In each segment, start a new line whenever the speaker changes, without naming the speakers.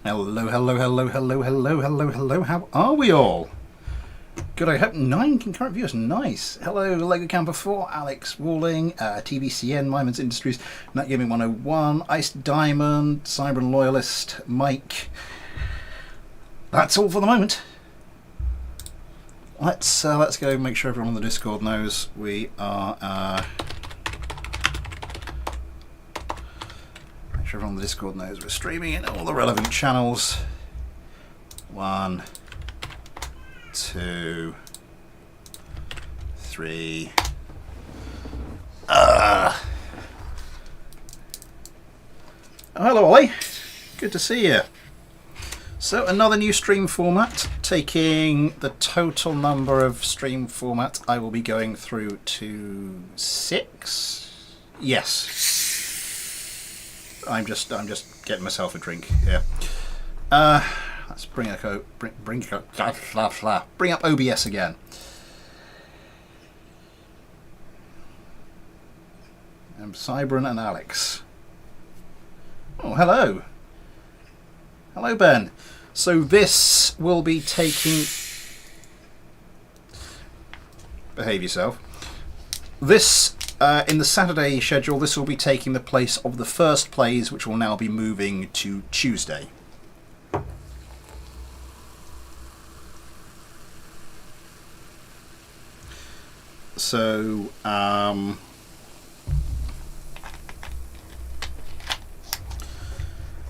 Hello, hello, hello, hello, hello, hello, hello. How are we all? Good, I hope. 9 concurrent viewers. Nice. Hello, Lego Camper 4, Alex Walling, TVCN, Mymans Industries, Nat Gaming 101, Ice Diamond, Cyber Loyalist, Mike. That's all for the moment. Let's go make sure everyone on the Discord knows we are. Make sure everyone on the Discord knows we're streaming in all the relevant channels. 1, 2, 3. Oh, hello, Ollie. Good to see you. So another new stream format, taking the total number of stream formats I will be going through to 6. Yes. I'm just getting myself a drink here. Let's bring up OBS again. And Cybran and Alex. Oh, hello. Hello, Ben. So this will be taking... Behave yourself. This, in the Saturday schedule, this will be taking the place of the first plays, which will now be moving to Tuesday. So,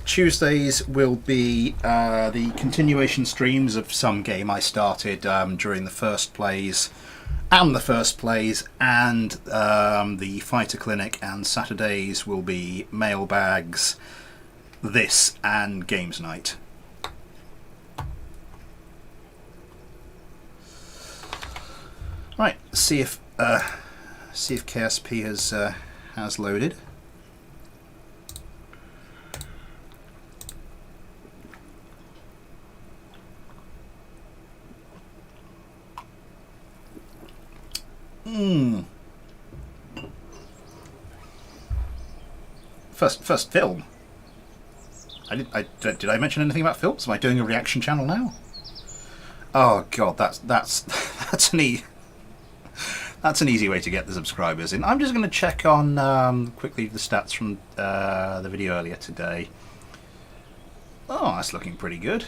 Tuesdays will be the continuation streams of some game I started during the first plays and the fighter clinic, and Saturdays will be mailbags, this, and games night. Right, see if KSP has loaded. First film. Did I mention anything about films? Am I doing a reaction channel now? Oh god, that's an easy way to get the subscribers in. I'm just going to check on quickly the stats from the video earlier today. Oh, that's looking pretty good.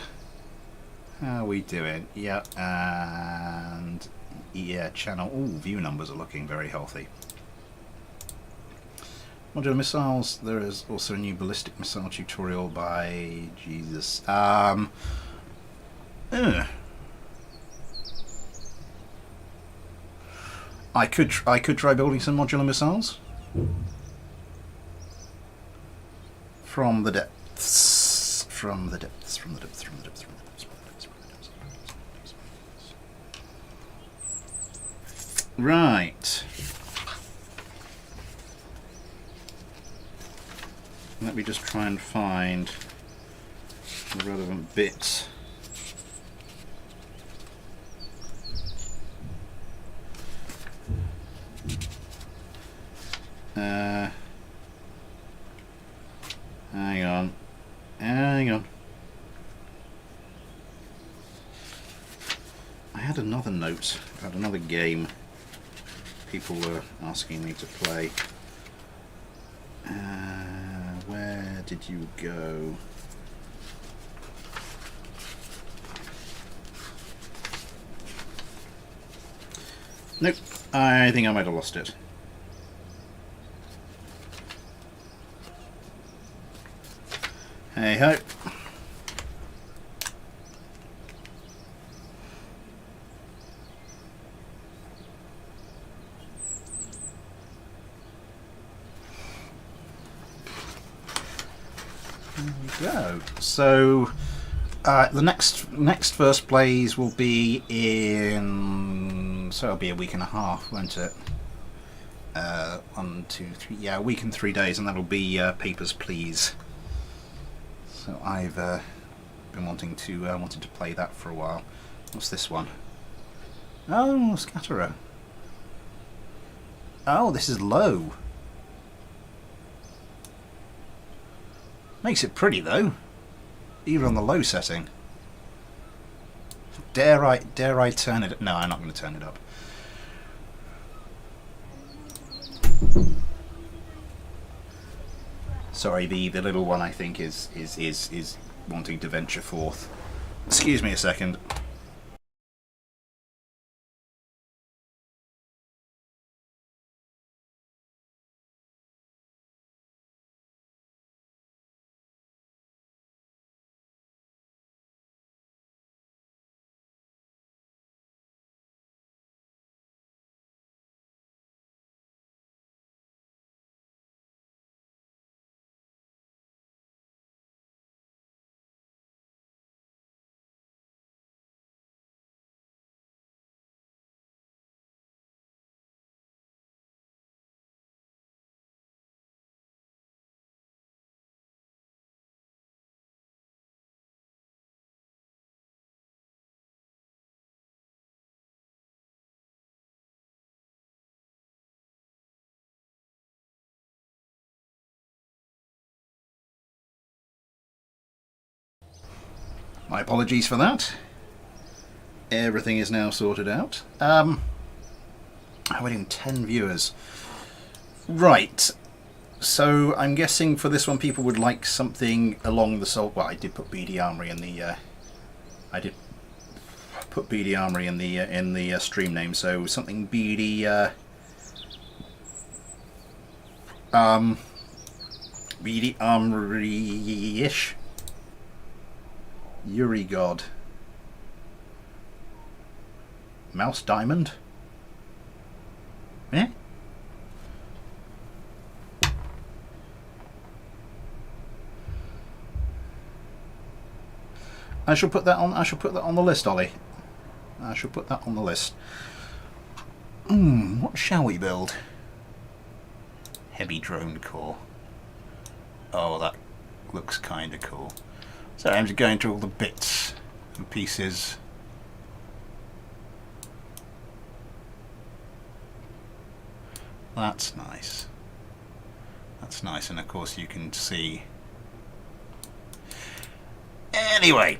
How are we doing? Yeah, and yeah, channel. Ooh, view numbers are looking very healthy. Modular missiles. There is also a new ballistic missile tutorial by Jesus. I could try building some modular missiles from the depths. Right. Let me just try and find the relevant bits. Hang on. I had another note about another game people were asking me to play. Where did you go? Nope, I think I might have lost it. Hey ho. There we go. So the next first plays will be in, so it'll be a week and a half, won't it? 1, 2, 3, yeah, a week and 3 days, and that'll be Papers, Please. So I've been wanting to play that for a while. What's this one? Oh, Scatterer. Oh, this is low. Makes it pretty though. even on the low setting. Dare I turn it? No, I'm not going to turn it up. Sorry, the little one I think is wanting to venture forth. Excuse me a second. My apologies for that. Everything is now sorted out. We're doing 10 viewers. Right. So I'm guessing for this one people would like something along the salt. Well, I did put BD Armory in the. I did put BD Armory in the stream name. So something BD. BD Armory-ish. Yuri God. Mouse Diamond? Eh? I shall put that on the list, Ollie. I shall put that on the list. What shall we build? Heavy drone core. Oh, that looks kinda cool. So I'm just going through all the bits and pieces. That's nice. That's nice, and of course you can see. Anyway.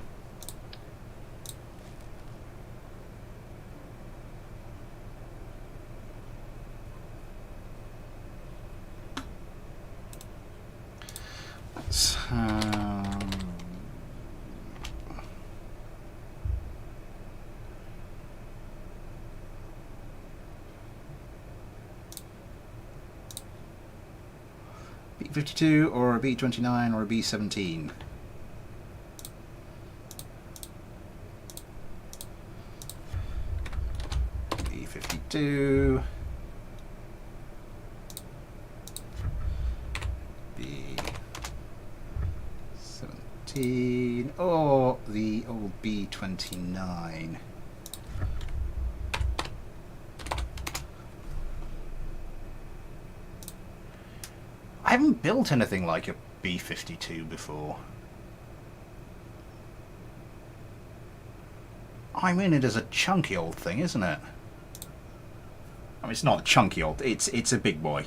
Let's B52 or a B29 or a B17. B52. B17 or the old B29. I haven't built anything like a B52 before. I mean, it is a chunky old thing, isn't it? I mean, it's not a chunky old. It's a big boy.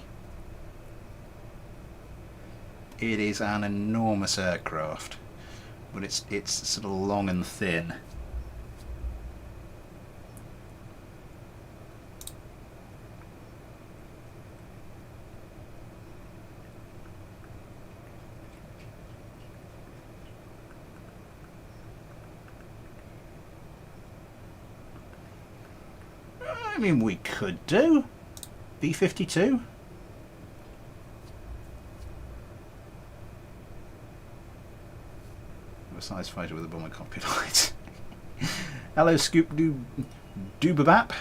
It is an enormous aircraft, but it's sort of long and thin. I mean, we could do B52. A size fighter with a bomber cockpit light. Hello, Scoop Doobabap.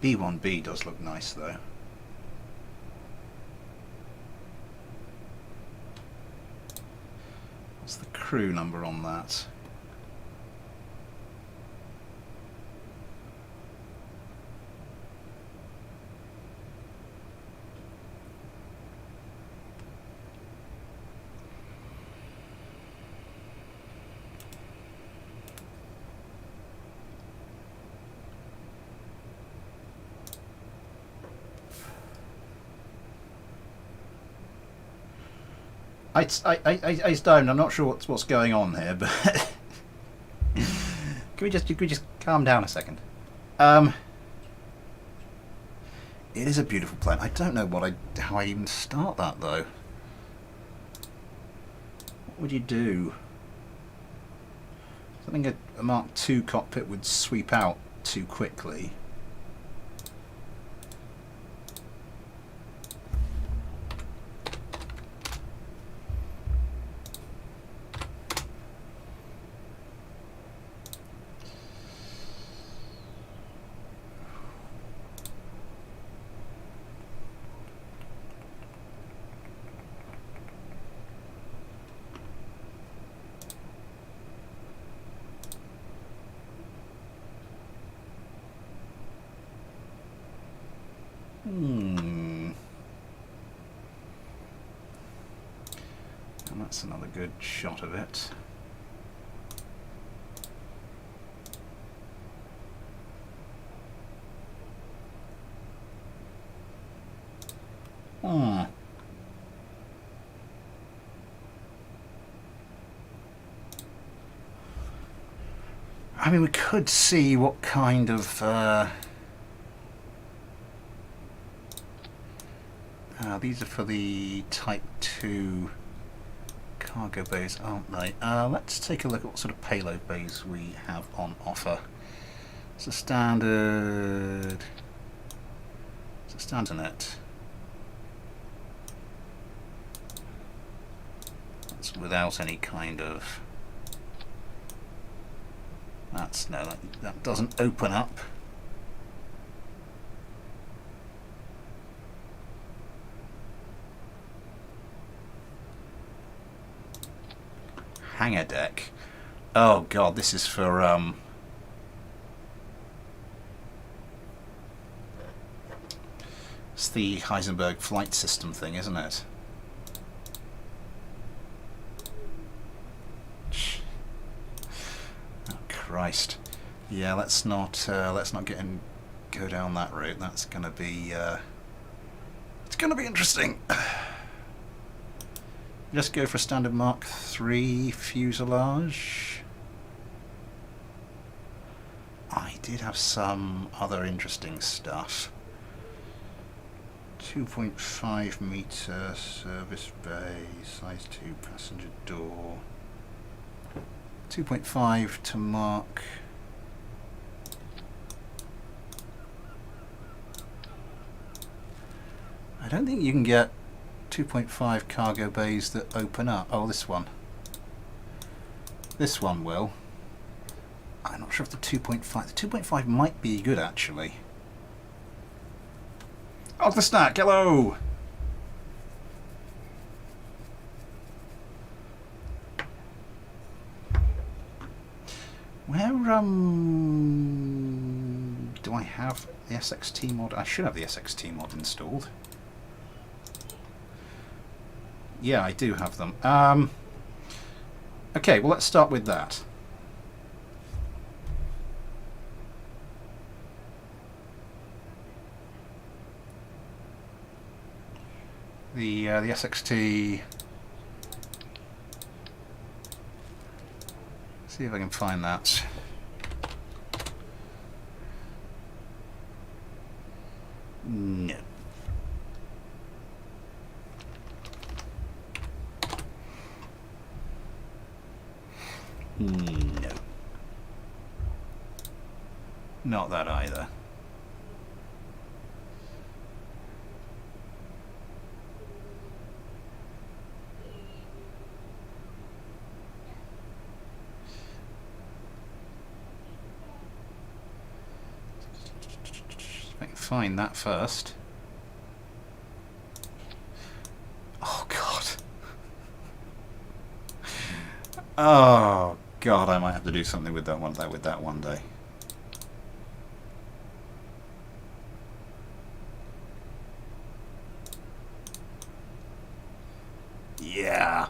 B1B does look nice though. What's the crew number on that? I don't. I'm not sure what's going on here, but can we just calm down a second? It is a beautiful plane. I don't know how I even start that though. What would you do? I think a Mark II cockpit would sweep out too quickly. And that's another good shot of it. I mean, we could see what kind of these are for the Type 2 cargo bays, aren't they? Let's take a look at what sort of payload bays we have on offer. It's a standard. It's a standard net. That's without any kind of. That's no, that doesn't open up. Hangar deck. Oh god, this is for it's the Heisenberg flight system thing, isn't it? Oh Christ. Yeah, let's not go down that route. That's gonna be it's gonna be interesting. Just go for a standard Mark III fuselage. I did have some other interesting stuff. 2.5 meter service bay, size 2 passenger door. 2.5 to Mark. I don't think you can get 2.5 cargo bays that open up. Oh, this one. This one will. I'm not sure if the 2.5. The 2.5 might be good actually. Oh, the snack. Hello. Where do I have the SXT mod? I should have the SXT mod installed. Yeah, I do have them. Okay, well, let's start with that. The SXT. See if I can find that. No. No. Not that either. find that first. Oh god. Oh god, I might have to do something with that one day. Yeah.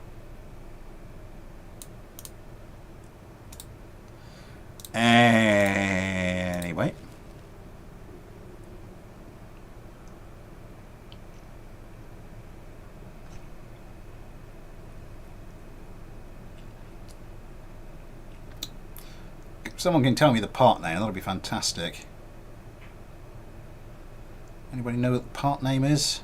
Anyway. If someone can tell me the part name, that'll be fantastic. Anybody know what the part name is?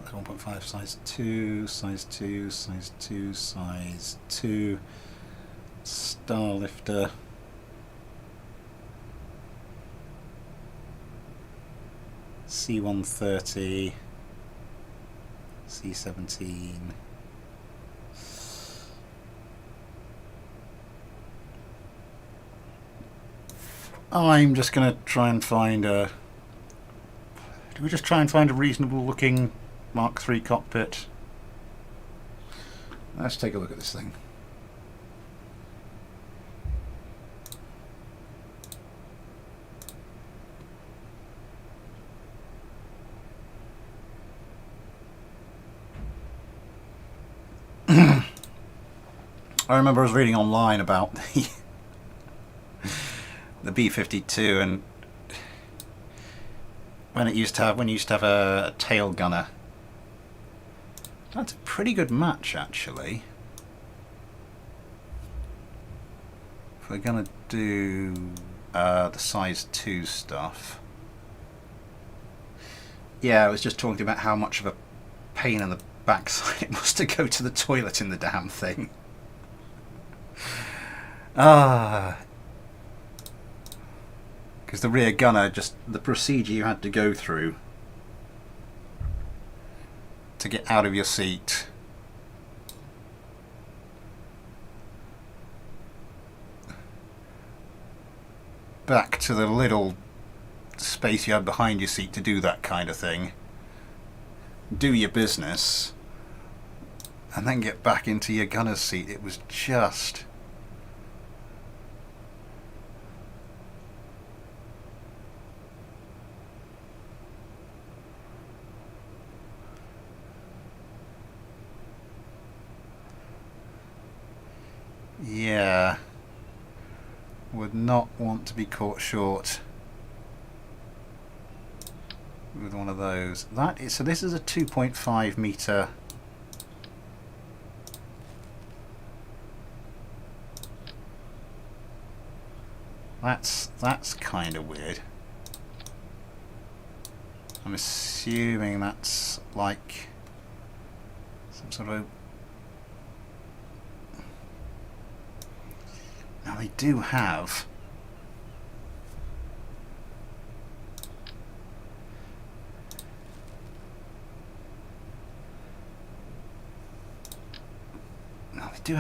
That's 1.5, size 2, size 2, size 2, size 2, Starlifter, C130, C17. I'm just going to try and find a... Do we just try and find a reasonable looking Mark III cockpit? Let's take a look at this thing. I remember I was reading online about the B52, and when you used to have a tail gunner. That's a pretty good match, actually. If we're gonna do the size 2 stuff. Yeah, I was just talking about how much of a pain in the backside it was to go to the toilet in the damn thing. Because the rear gunner, just the procedure you had to go through to get out of your seat. Back to the little space you had behind your seat to do that kind of thing. Do your business. And then get back into your gunner's seat. It was just... Yeah, would not want to be caught short with one of those. That is, so this is a 2.5 meter. That's kind of weird. I'm assuming that's like some sort of... Now they do have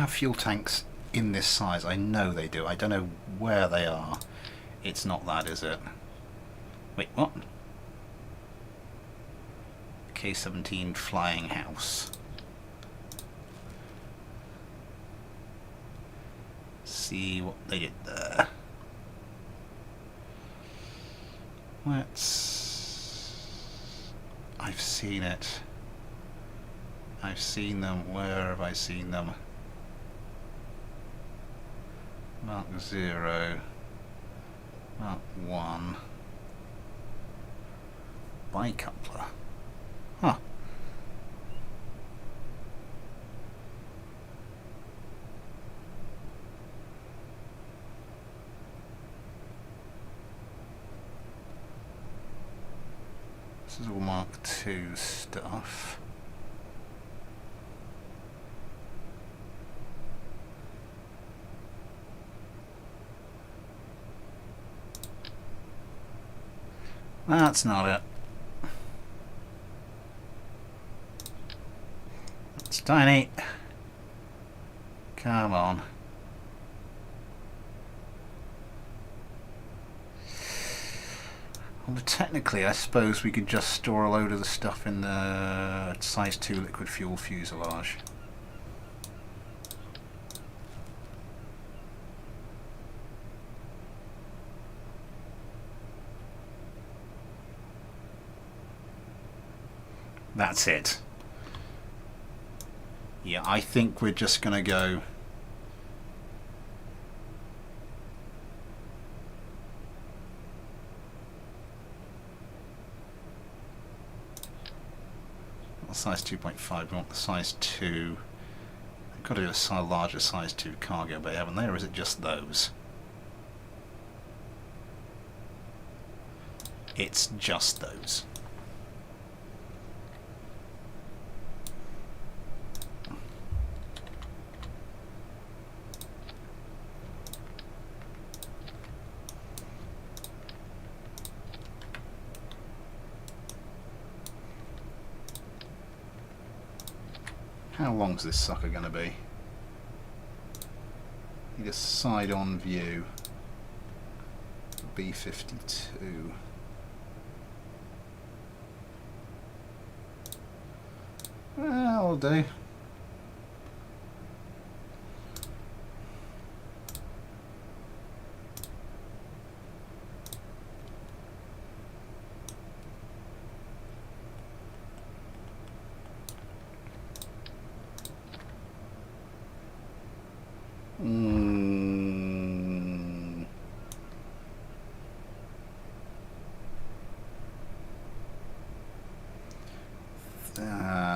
fuel tanks in this size. I know they do. I don't know where they are. It's not that, is it? Wait, what? K-17 Flying House. see what they did there. I've seen it. I've seen them. Where have I seen them? Mark 0. Mark 1. Bicoupler. Huh. This is all Mark II stuff. That's not it. It's tiny. Come on. Well, technically, I suppose we could just store a load of the stuff in the size 2 liquid fuel fuselage. That's it. Yeah, I think we're just going to go... size 2.5, we want the size 2. I've got to do a larger size 2 cargo bay, haven't they, or is it just those? It's just those. How long's this sucker going to be? Need a side-on view. B52. Well, I'll do.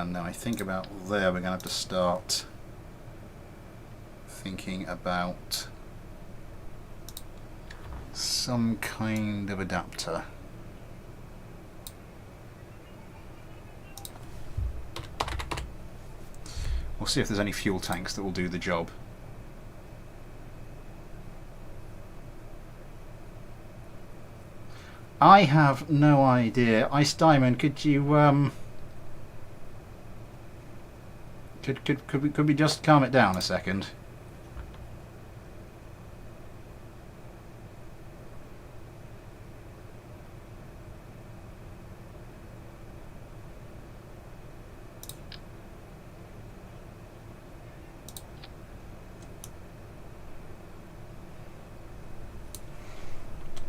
Now I think about there, we're going to have to start thinking about some kind of adapter. We'll see if there's any fuel tanks that will do the job. I have no idea. Ice Diamond, could you could we just calm it down a second?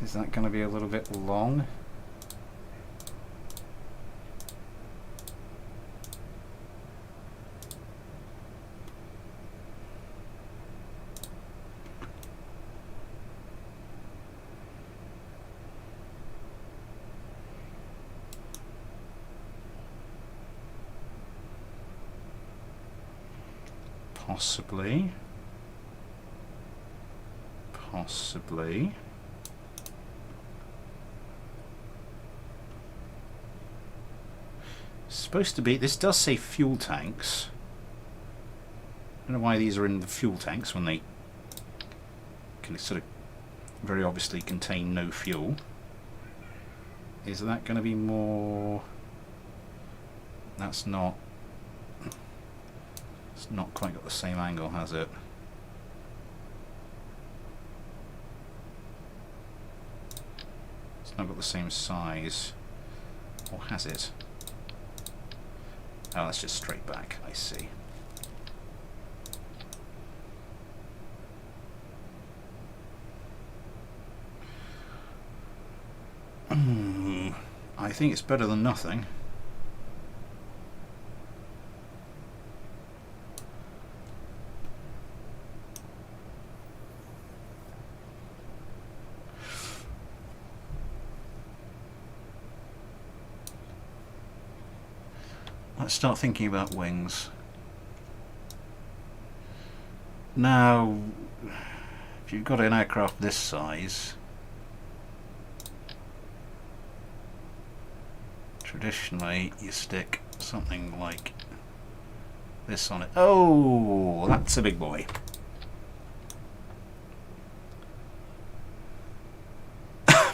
Is that going to be a little bit long? Possibly. Possibly. Supposed to be, this does say fuel tanks. I don't know why these are in the fuel tanks when they can sort of very obviously contain no fuel. Is that going to be more? That's not. It's not quite got the same angle, has it? It's not got the same size. Or has it? Oh, that's just straight back, I see. I think it's better than nothing. Let's start thinking about wings. Now, if you've got an aircraft this size, traditionally you stick something like this on it. Oh, that's a big boy.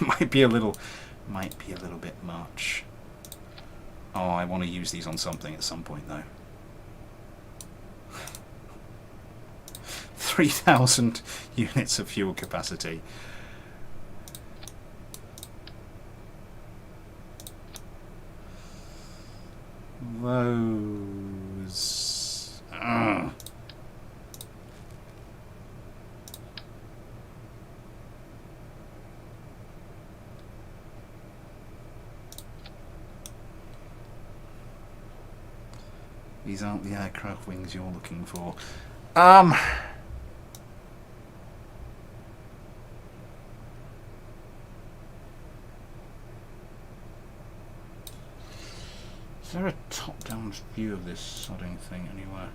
might be a little bit much. Oh, I want to use these on something at some point though. 3,000 units of fuel capacity. Those... These aren't the aircraft wings you're looking for. Is there a top-down view of this sodding thing anywhere?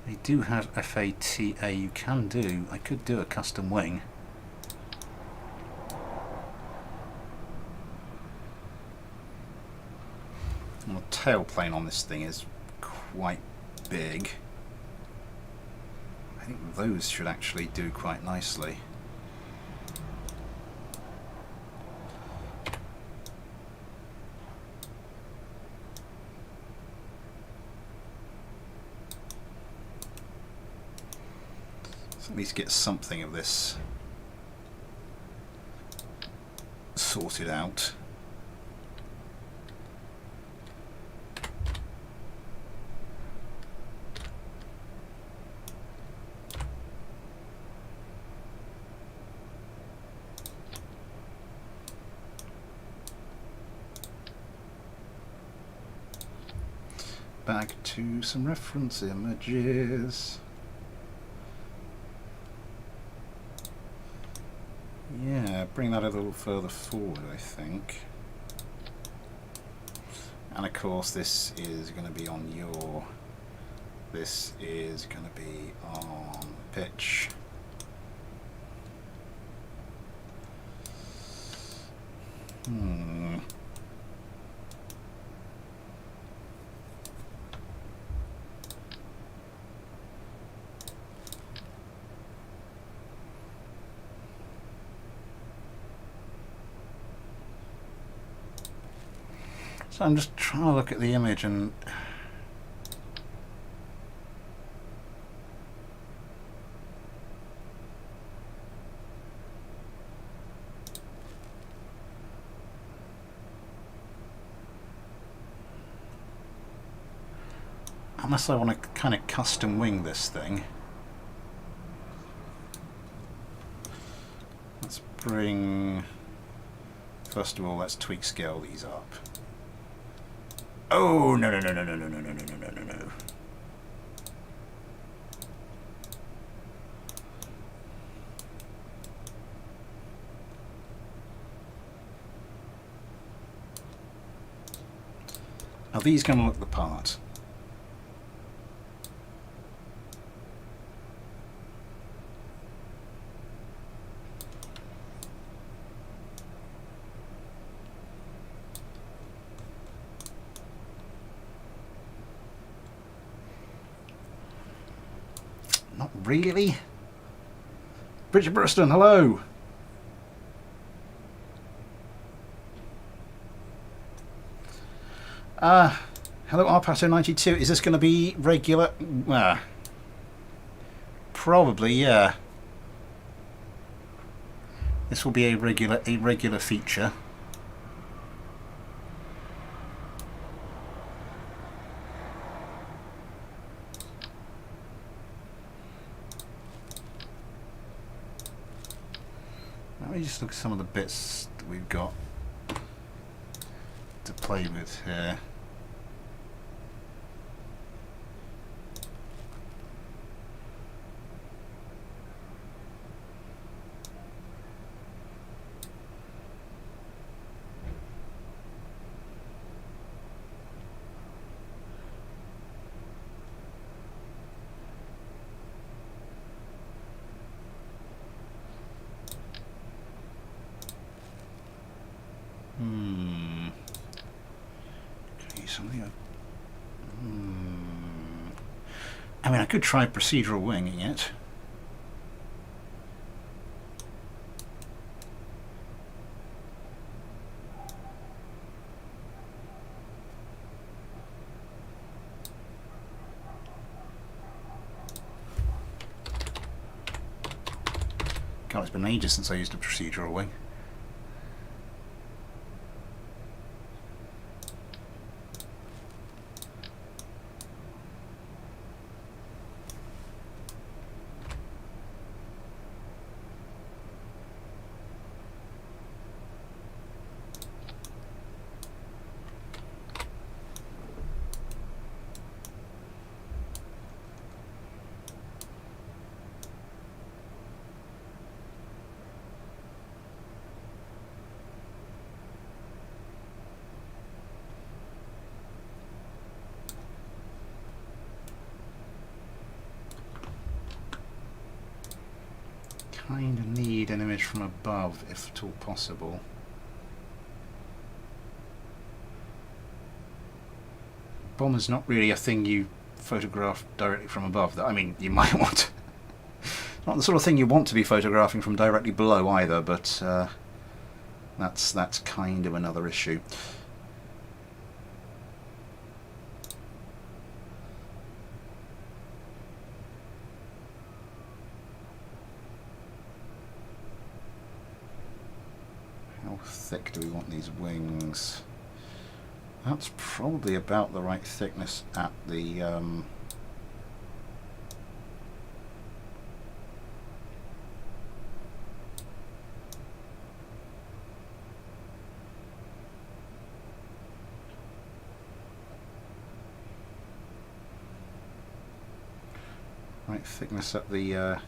They do have FATA you can do. I could do a custom wing. And the tail plane on this thing is quite big. I think those should actually do quite nicely. At least get something of this sorted out. Back to some reference images. Yeah, bring that a little further forward, I think. And of course this is going to be on your... This is going to be on pitch. So I'm just trying to look at the image and unless I want to kind of custom wing this thing. Let's bring... First of all, let's tweak scale these up. Oh, no, no, no, no, no, no, no, no, no, no, no, no. Are these going to look the part? Not really. Bridget Bruston, hello. Hello, Arpato92. Is this going to be regular? Probably, yeah. This will be a regular feature. Let me just look at some of the bits that we've got to play with here. Okay, something. I mean, I could try procedural winging it. God, it's been ages since I used a procedural wing. Kind of need an image from above, if at all possible. Bomber's not really a thing you photograph directly from above. I mean, you might want. Not the sort of thing you want to be photographing from directly below either, but that's kind of another issue. How thick do we want these wings? That's probably about the right thickness at the right thickness at the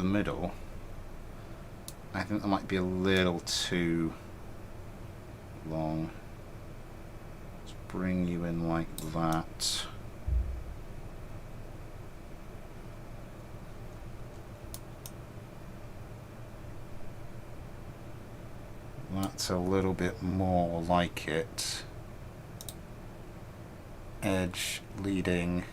middle. I think that might be a little too long. Let's bring you in like that. That's a little bit more like it. Edge leading.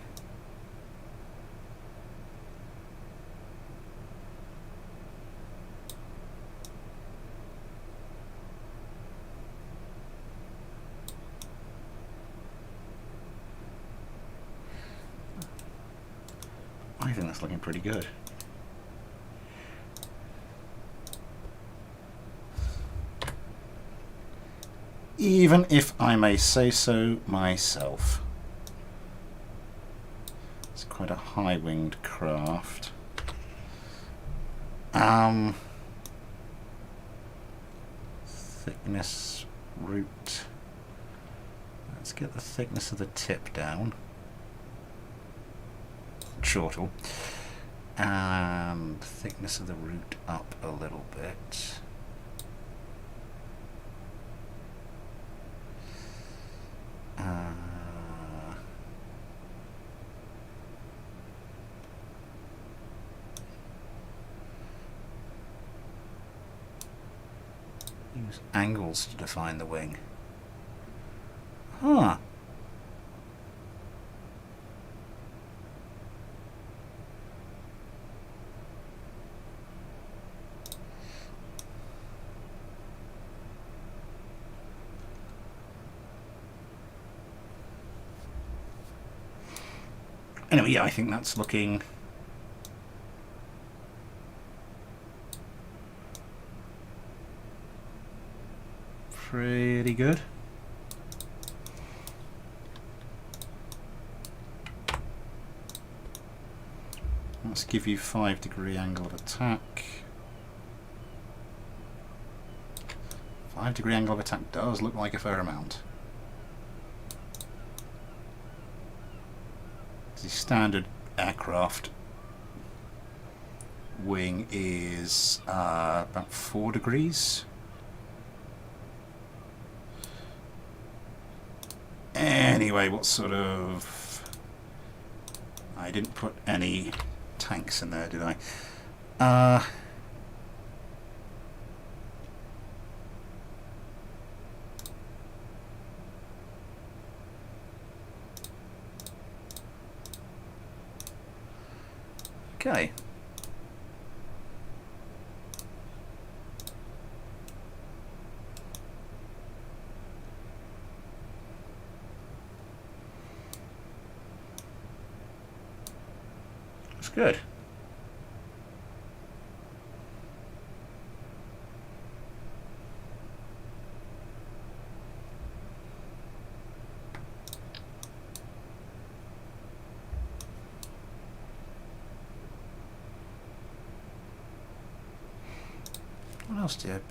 I think that's looking pretty good. Even if I may say so myself. It's quite a high-winged craft. Thickness, root. Let's get the thickness of the tip down. Shortle, and thickness of the root up a little bit. Use angles to define the wing. Huh. Anyway, yeah, I think that's looking pretty good. Let's give you 5-degree angle of attack. 5-degree angle of attack does look like a fair amount. The standard aircraft wing is about 4 degrees. Anyway, what sort of... I didn't put any tanks in there, did I? Okay. That's good. What else do you have?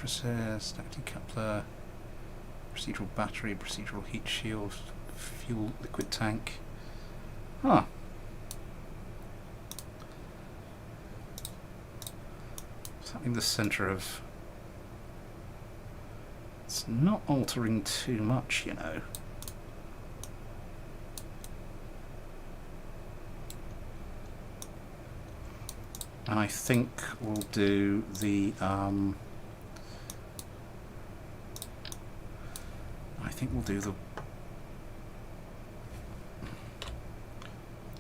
Stack decoupler, procedural battery, procedural heat shield, fuel liquid tank. Huh. Something the centre of... It's not altering too much, you know. And I think we'll do the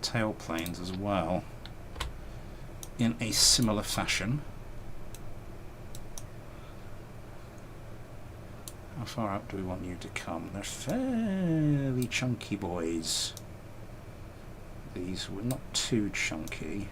tail planes as well in a similar fashion. How far out do we want you to come? They're fairly chunky boys. These were not too chunky.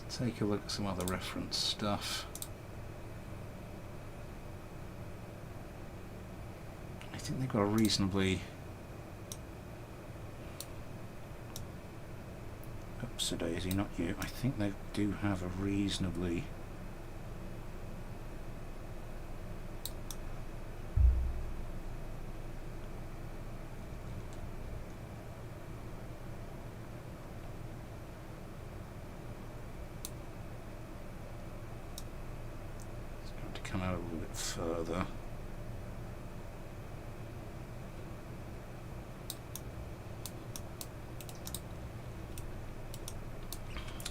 Take a look at some other reference stuff. I think they've got a reasonably... Oops, Daisy, not you. I think they do have a reasonably... come out a little bit further.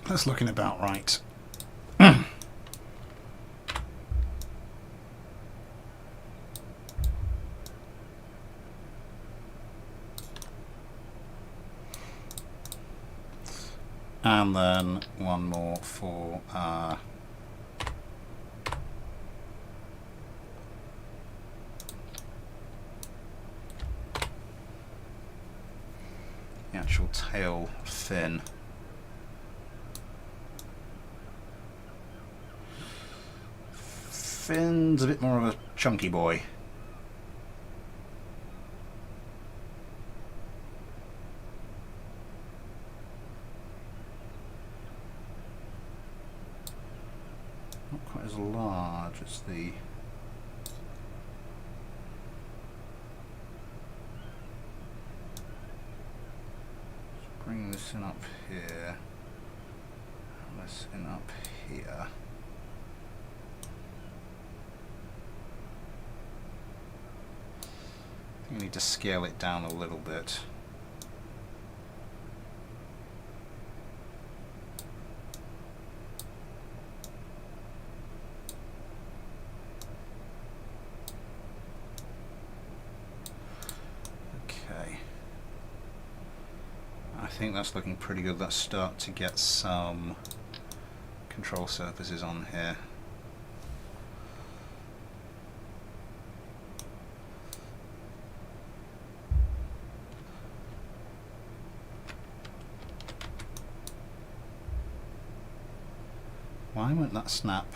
That's looking about right. And then one more for the actual tail fin. Fin's a bit more of a chunky boy. Not quite as large as the... Let's bring this in up here. This in up here. I think I need to scale it down a little bit. think that's looking pretty good. Let's start to get some control surfaces on here. Why won't that snap?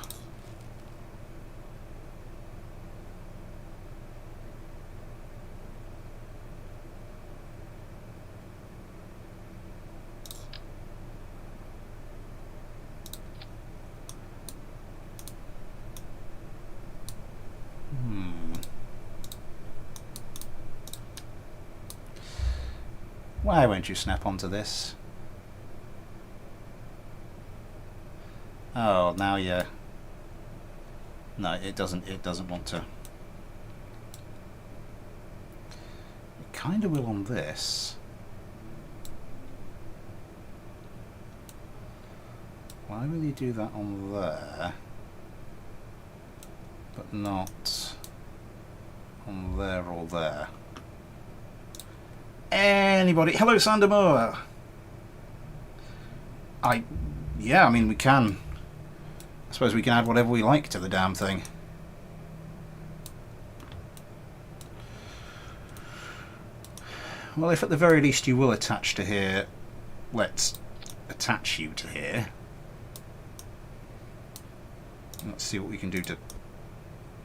Why won't you snap onto this? Oh, now yeah. No, it doesn't want to. It kind of will on this. Why will you do that on there, but not on there or there? Anybody? Hello, Sander Moore. Yeah, I mean, we can. I suppose we can add whatever we like to the damn thing. Well, if at the very least you will attach to here, let's attach you to here. Let's see what we can do to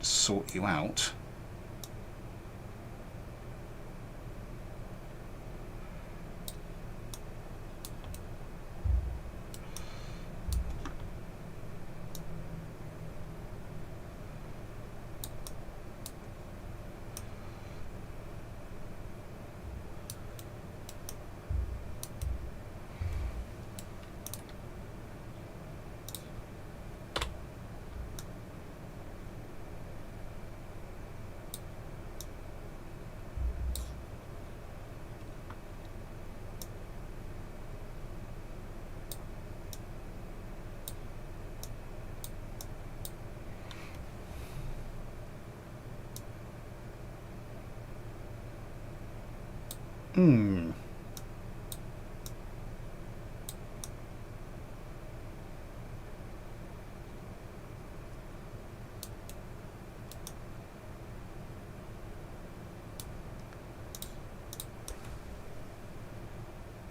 sort you out.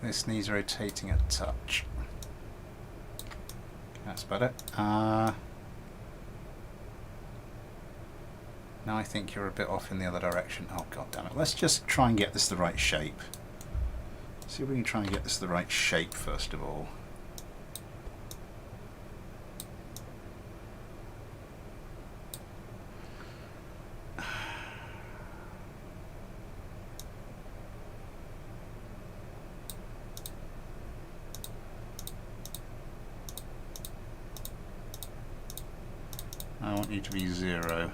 This needs rotating a touch. That's better. Now I think you're a bit off in the other direction. Oh, god damn it. Let's just try and get this the right shape. See if we can try and get this the right shape first of all. I want you to be 0.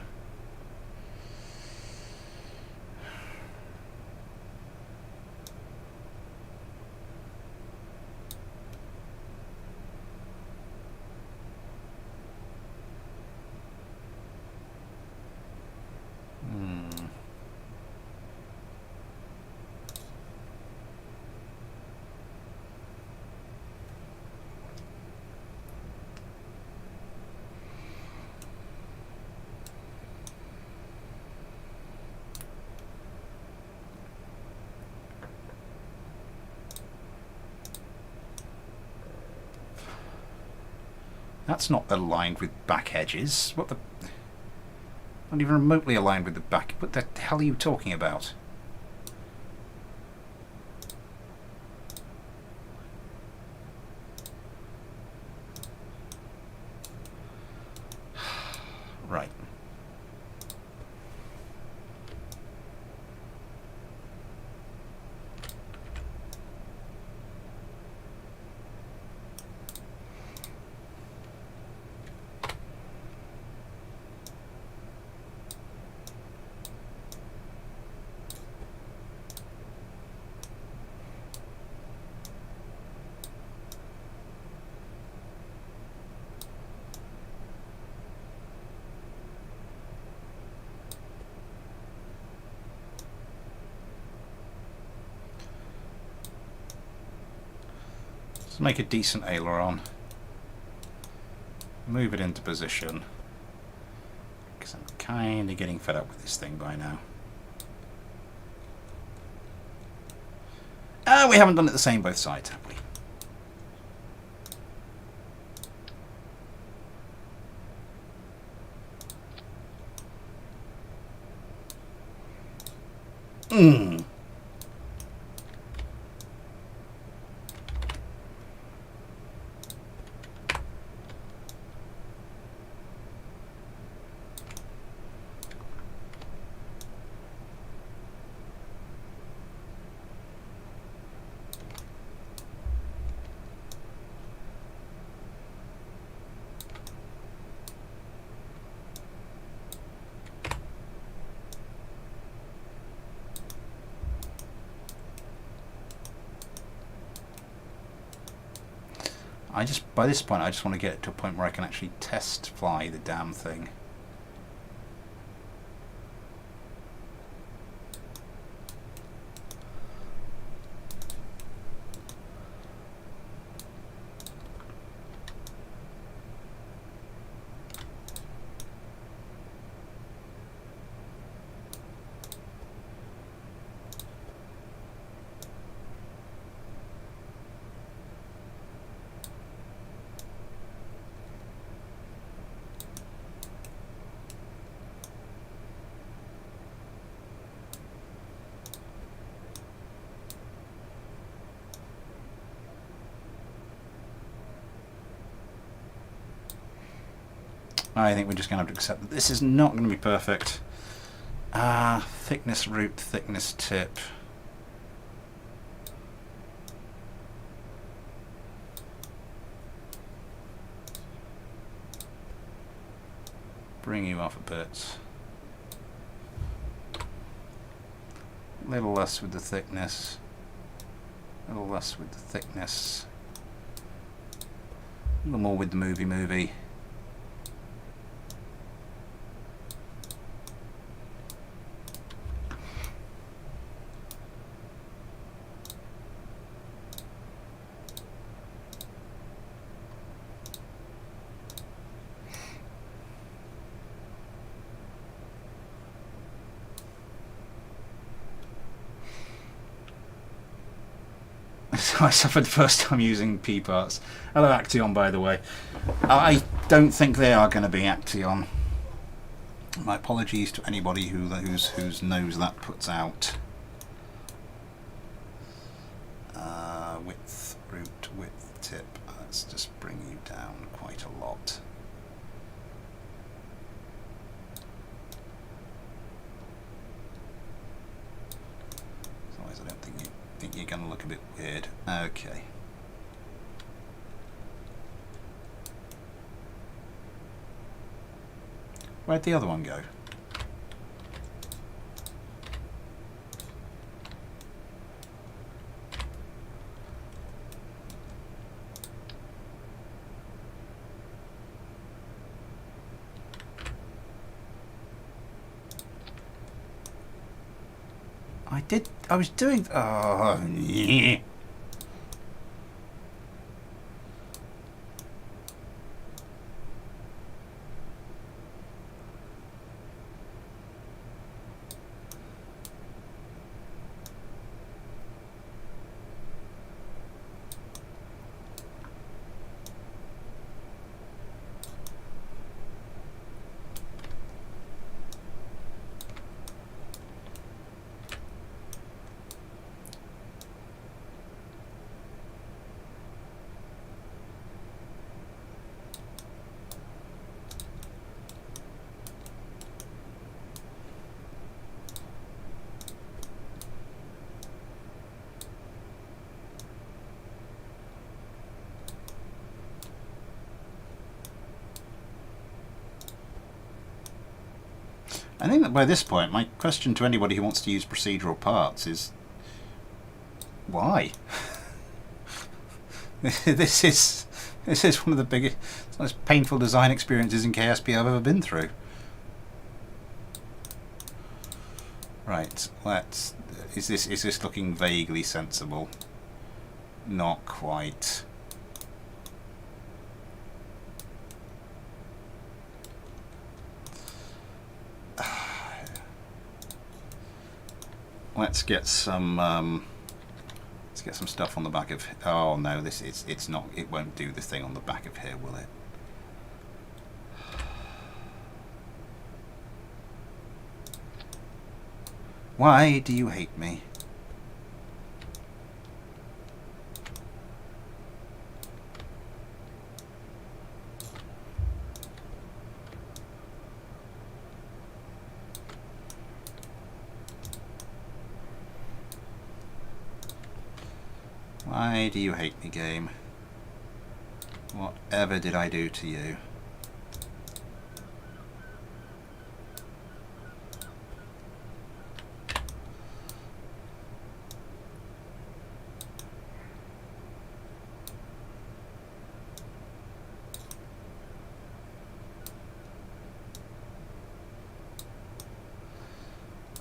That's not aligned with back edges. What the... Not even remotely aligned with the back... What the hell are you talking about? Right. Let's make a decent aileron. Move it into position. Because I'm kind of getting fed up with this thing by now. We haven't done it the same both sides, have we? By this point, I just want to get to a point where I can actually test fly the damn thing. I think we're just going to have to accept that this is not going to be perfect. Thickness root, thickness tip. Bring you off a bit. A little less with the thickness. A little less with the thickness. A little more with the movie. I suffered the first time using P parts. Hello Action, by the way. I don't think they are going to be Action. My apologies to anybody whose nose that puts out. Width, root, width, tip. Let's just bring you down quite a lot. Otherwise I don't think you're going to look a bit weird. Okay. Where'd the other one go? I was doing... Oh, yeah. I think that by this point, my question to anybody who wants to use procedural parts is, why? This is one of the biggest, most painful design experiences in KSP I've ever been through. Right, let's. Is this looking vaguely sensible? Not quite. let's get some stuff on the back of. Oh no, it's not. It won't do the thing on the back of here, will it? Why do you hate me? Why do you hate me, game? Whatever did I do to you?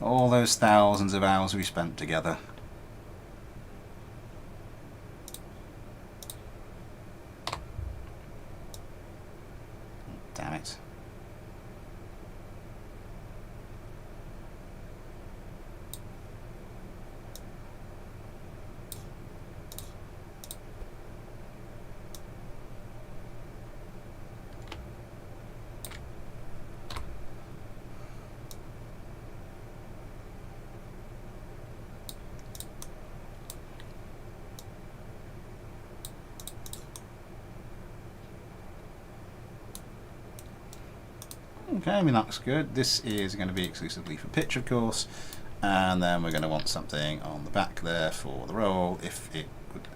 All those thousands of hours we spent together. Damn it. Okay, I mean that's good. This is going to be exclusively for pitch, of course, and then we're going to want something on the back there for the roll, if it would.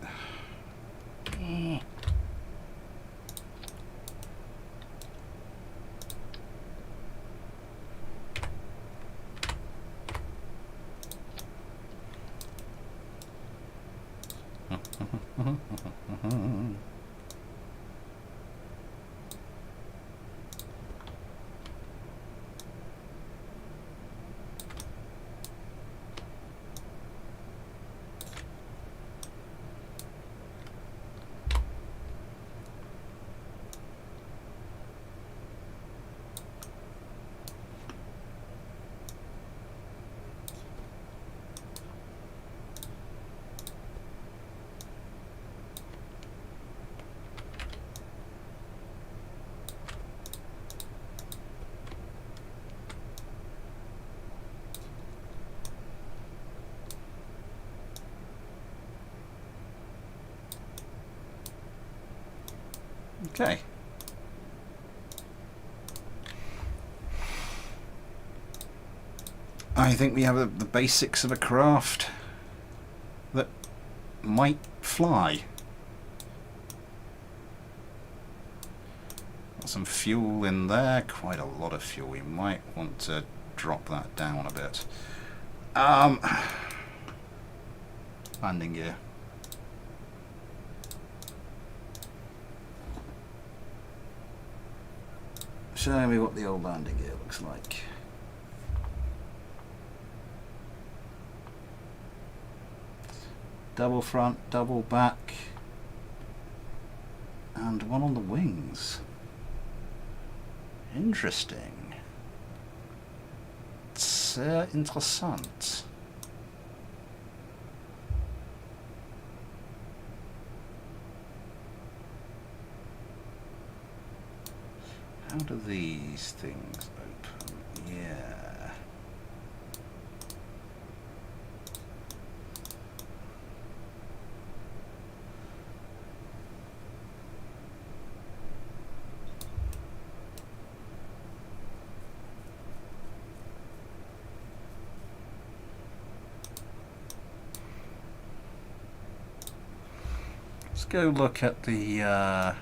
Okay. I think we have the basics of a craft that might fly. Got some fuel in there, quite a lot of fuel. We might want to drop that down a bit. Landing gear. Show me what the old landing gear looks like. Double front, double back, and one on the wings. Interesting. Sehr interessant. How do these things open? Yeah. Let's go look at the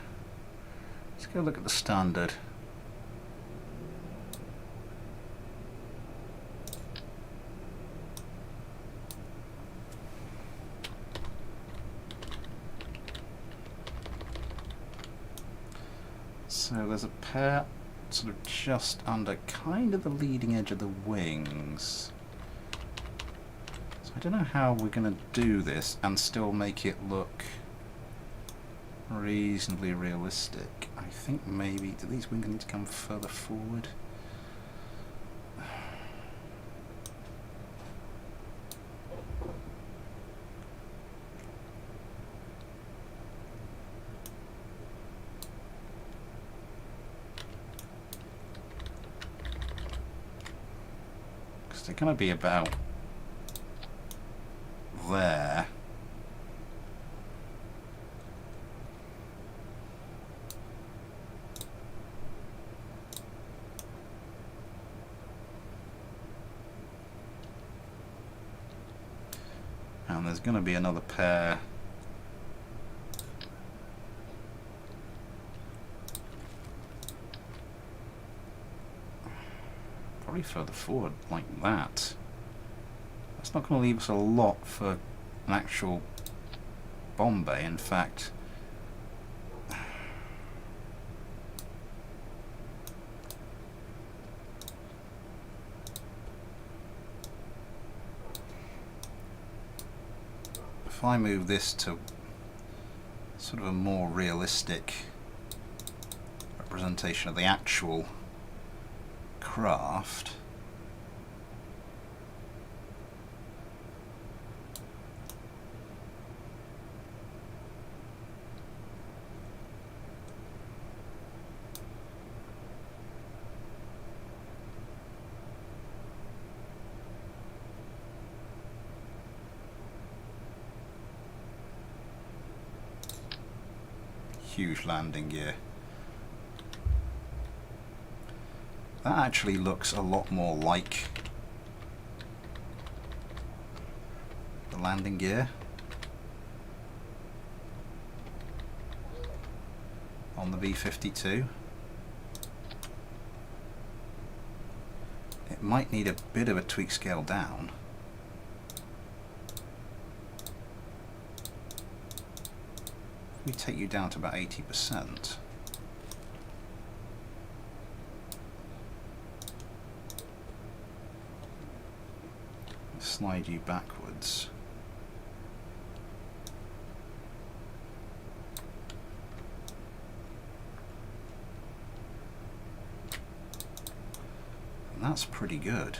standard. So there's a pair sort of just under kind of the leading edge of the wings. So I don't know how we're going to do this and still make it look reasonably realistic. I think maybe, do these wings need to come further forward? So they're going to be about there. And there's going to be another pair probably further forward like that. That's not going to leave us a lot for an actual bomb bay. In fact, if I move this to sort of a more realistic representation of the actual craft, huge landing gear. That actually looks a lot more like the landing gear on the B52. It might need a bit of a tweak scale down. If we take you down to about 80%. Slide you backwards. And that's pretty good.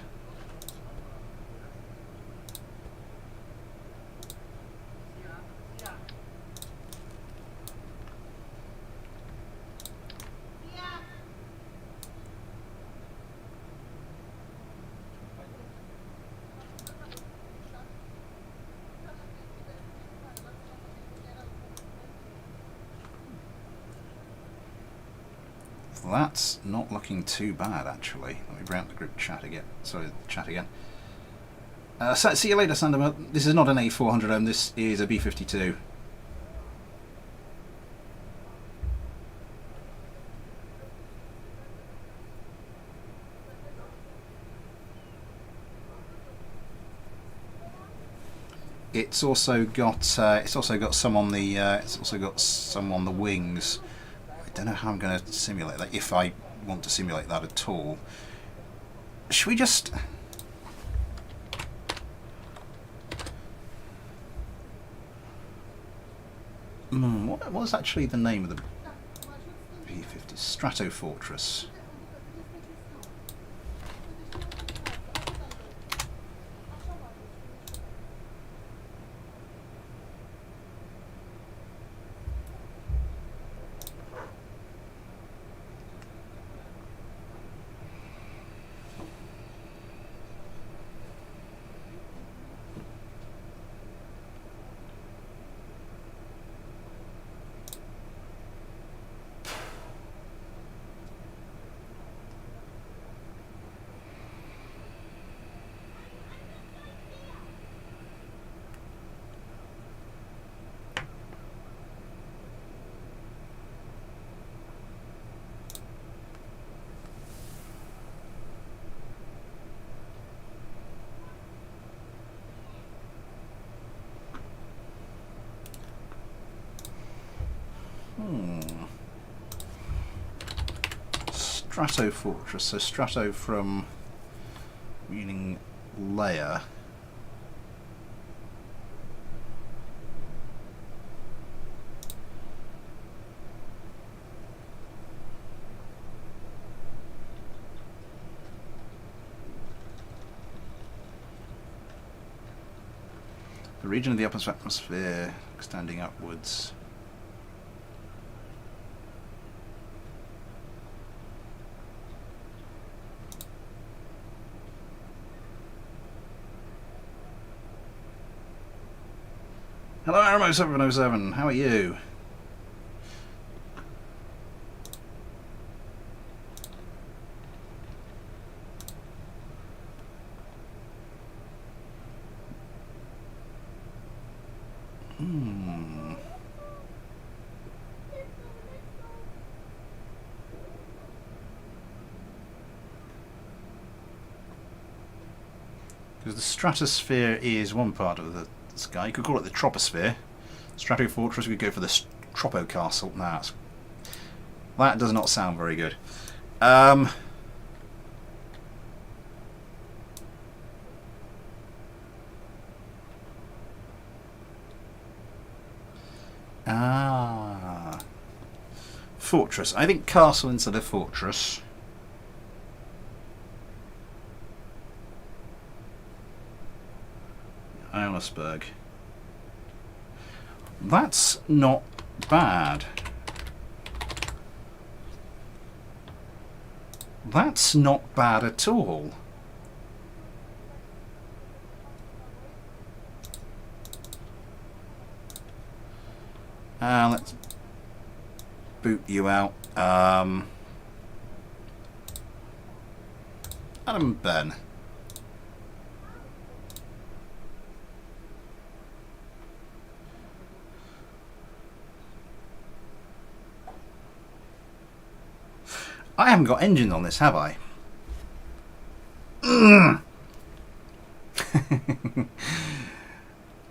That's not looking too bad, actually. Let me bring up the group chat again. Sorry, chat again. See you later, Sandemer. This is not an A400M, this is a B52. It's also got some on the wings. I don't know how I'm going to simulate that, if I want to simulate that at all. Should we just... what was actually the name of the B-50? Strato Fortress. Strato Fortress, so strato from meaning layer. The region of the upper atmosphere extending upwards. Hello, Aramo707. How are you? Because the stratosphere is one part of the sky. You could call it the troposphere. Strato Fortress, we could go for the Tropo Castle. Nah, that does not sound very good. Ah. Fortress. I think castle instead of fortress. Islersburg. That's not bad. That's not bad at all. Let's boot you out. Adam and Ben. I haven't got engines on this, have I?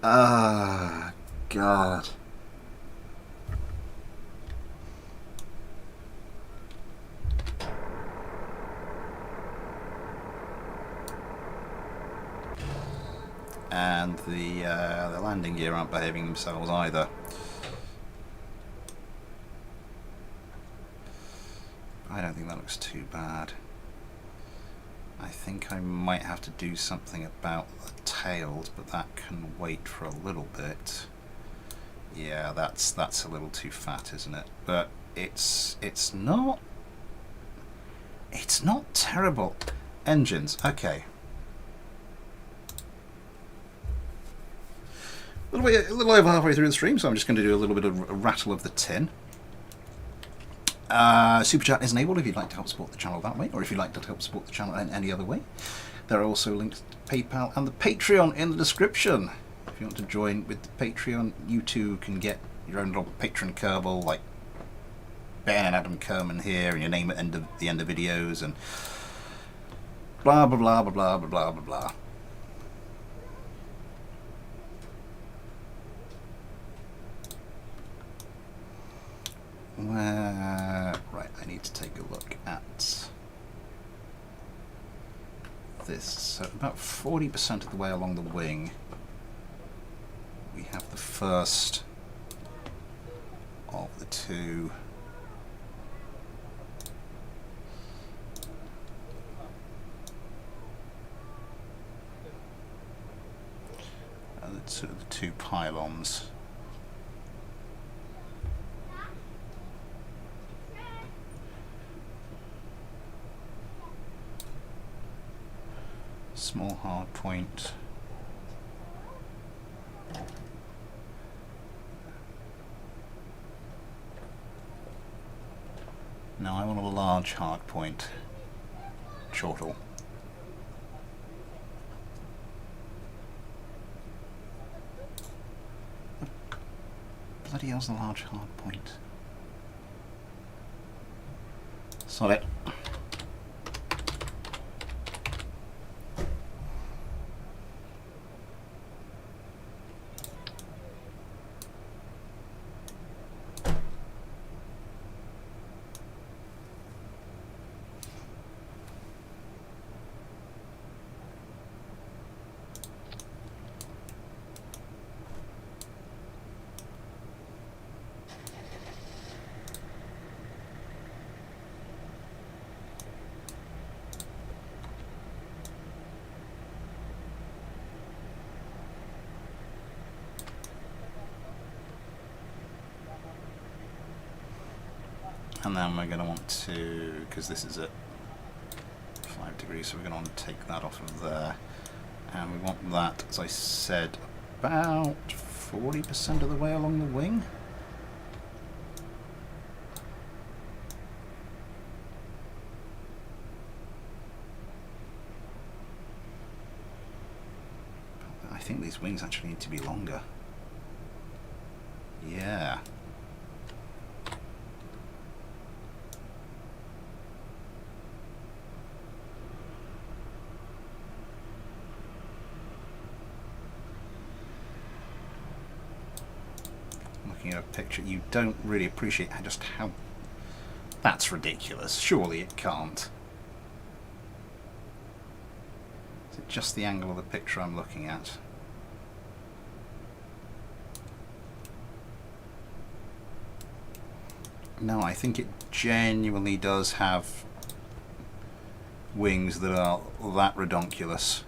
Ah, God. And the landing gear aren't behaving themselves either. I don't think that looks too bad. I think I might have to do something about the tails, but that can wait for a little bit. Yeah, that's a little too fat, isn't it? But it's not terrible. Engines, okay. A little over halfway through the stream, so I'm just going to do a little bit of a rattle of the tin. Super chat is enabled if you'd like to help support the channel that way, or if you'd like to help support the channel in any other way. There are also links to PayPal and the Patreon in the description. If you want to join with the Patreon, you too can get your own little patron Kerbal, like Ben and Adam Kerman here, and your name at the end of videos, and blah blah blah blah blah blah blah blah. Right, I need to take a look at this. So about 40% of the way along the wing, we have the first of the two the two pylons. Small hard point. Now I want a large hard point. Chortle. Bloody hell's the large hard point? Solid. And then we're going to want to, because this is at 5 degrees, so we're going to want to take that off of there. And we want that, as I said, about 40% of the way along the wing. I think these wings actually need to be longer. Yeah. Looking at a picture, you don't really appreciate just how... That's ridiculous. Surely it can't. Is it just the angle of the picture I'm looking at? No, I think it genuinely does have wings that are that redonkulous.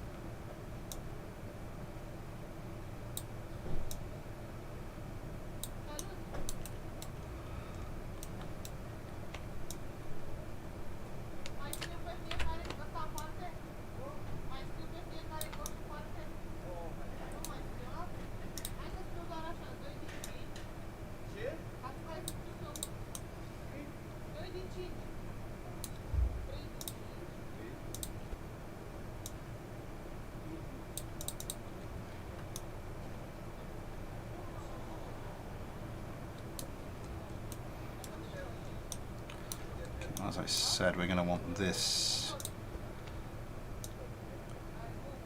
As I said, we're going to want this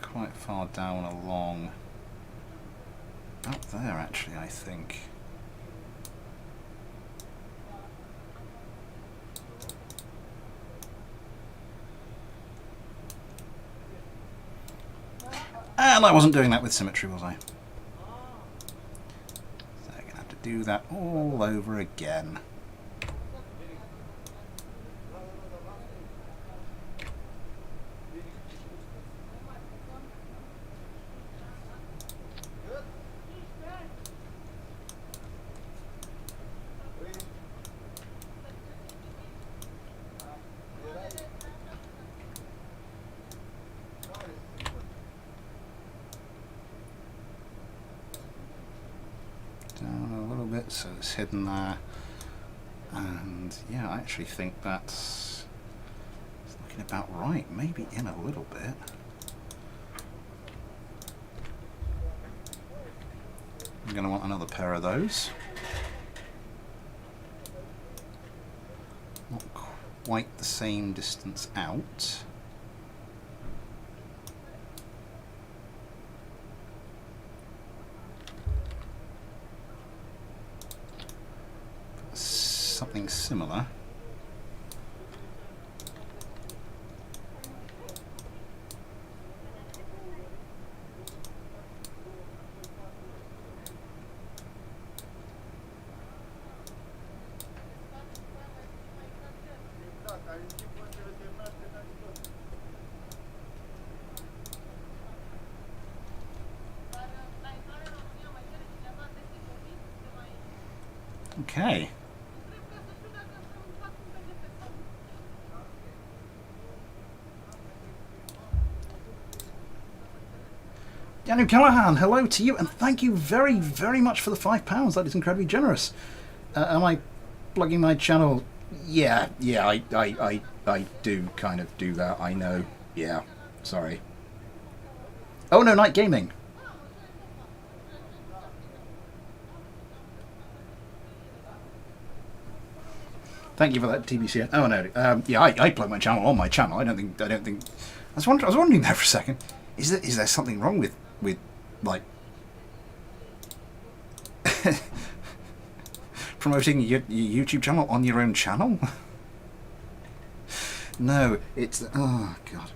quite far down along, up there actually, I think. And I wasn't doing that with symmetry, was I? So I'm going to have to do that all over again. So it's hidden there, and yeah, I actually think that's looking about right, maybe in a little bit. I'm going to want another pair of those. Not quite the same distance out. Something similar. Okay. Daniel Callahan, hello to you, and thank you very, very much for the £5. That is incredibly generous. Am I plugging my channel? Yeah, I do kind of do that. I know. Yeah, sorry. Oh no, Night Gaming. Thank you for that, TBC. Oh no, yeah, I plug my channel on my channel. I don't think. I was wondering there for a second. Is there something wrong with like promoting your YouTube channel on your own channel? No, it's oh god.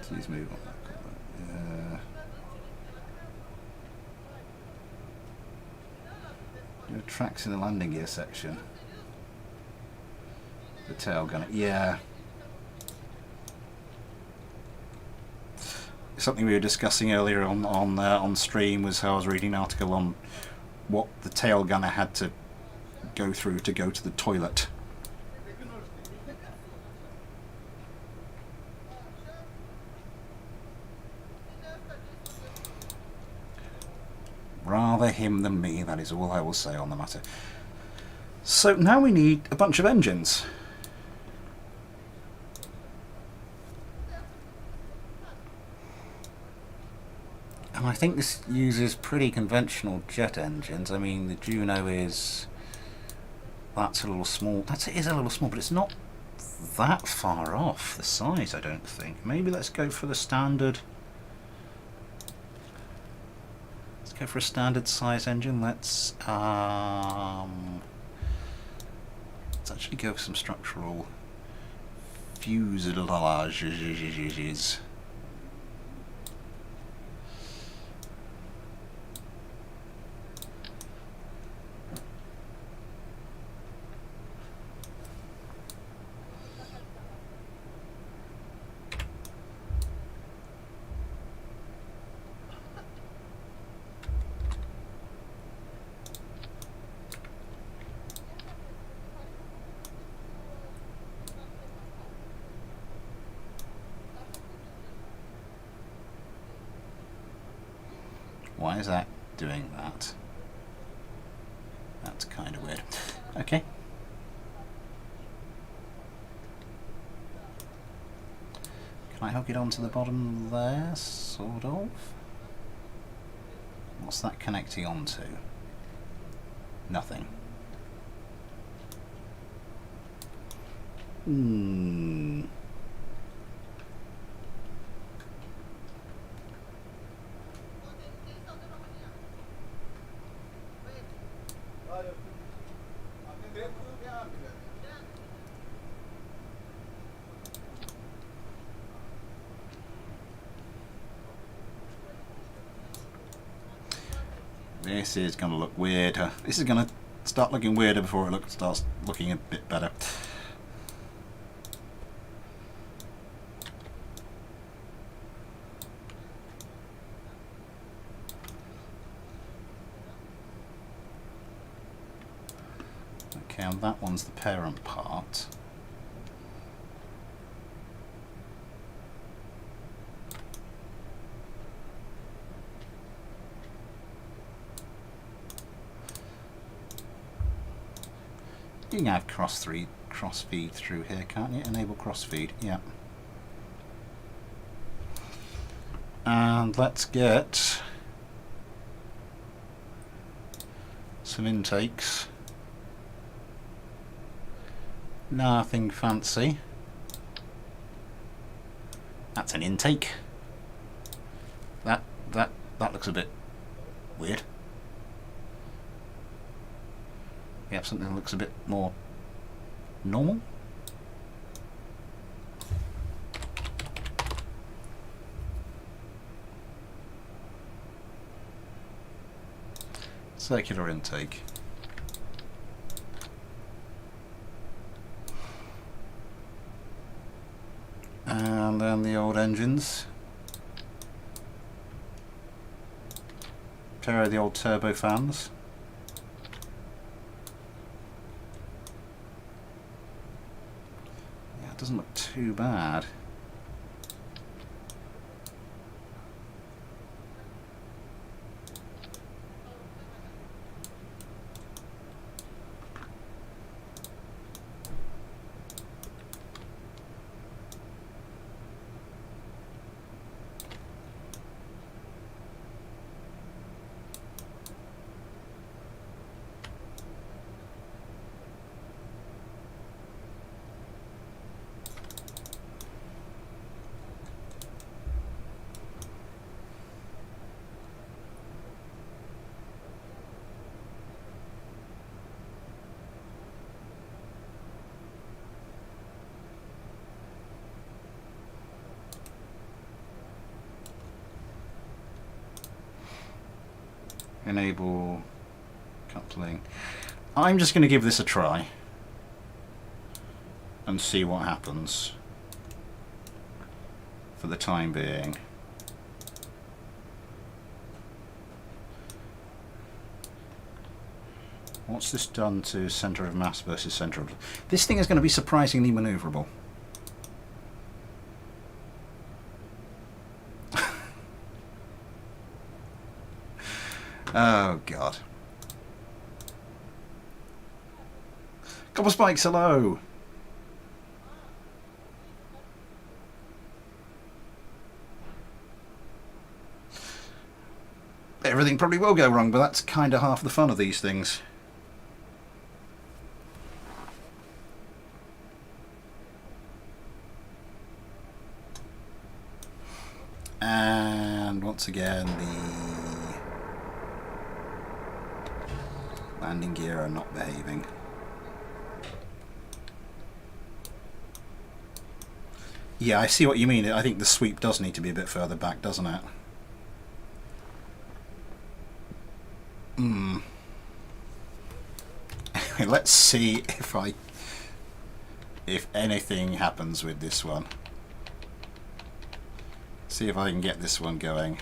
Please move on. Your tracks in the landing gear section. The tail gun. Yeah. Something we were discussing earlier on stream was how I was reading an article on what the tail gunner had to go through to go to the toilet. rather him than me, that is all I will say on the matter. So now we need a bunch of engines. And I think this uses pretty conventional jet engines. I mean, the Juno is... that's a little small. It is a little small, but it's not that far off the size, I don't think. Maybe let's go for the standard... let's go for a standard size engine. Let's actually go for some structural fuselages. Why is that doing that? That's kind of weird. Okay. Can I hook it onto the bottom there? Sort of. What's that connecting onto? Nothing. This is going to look weirder. This is going to start looking weirder before it starts looking a bit better. Okay, and that one's the parent part. You can have cross feed through here, can't you? Enable cross feed, yeah. And let's get some intakes. Nothing fancy. That's an intake. That looks a bit weird. We have something that looks a bit more normal. Circular intake. And then the old engines. Pair of the old turbo fans. Doesn't look too bad. Enable coupling. I'm just going to give this a try and see what happens for the time being. What's this done to centre of mass versus centre of... This thing is going to be surprisingly manoeuvrable. Oh, God. Copper Spikes, hello! Everything probably will go wrong, but that's kind of half the fun of these things. And once again, the landing gear are not behaving. Yeah, I see what you mean. I think the sweep does need to be a bit further back, doesn't it? Anyway, let's see if anything happens with this one. See if I can get this one going.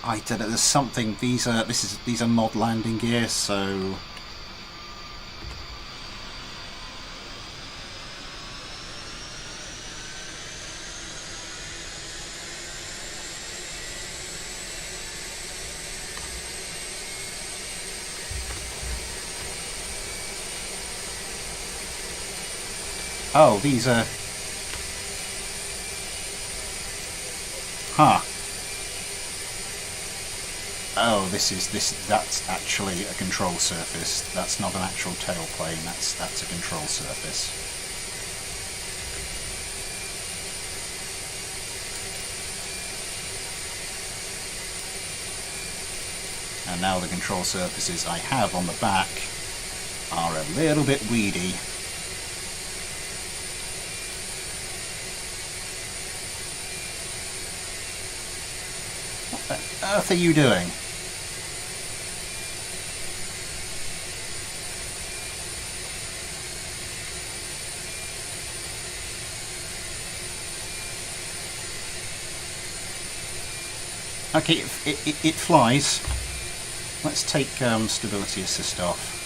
I don't know. There's something. These are mod landing gear, so. Oh, these are. Huh. Oh, that's actually a control surface. That's not an actual tail plane. That's a control surface. And now the control surfaces I have on the back are a little bit weedy. What the earth are you doing? Okay, it flies. Let's take stability assist off.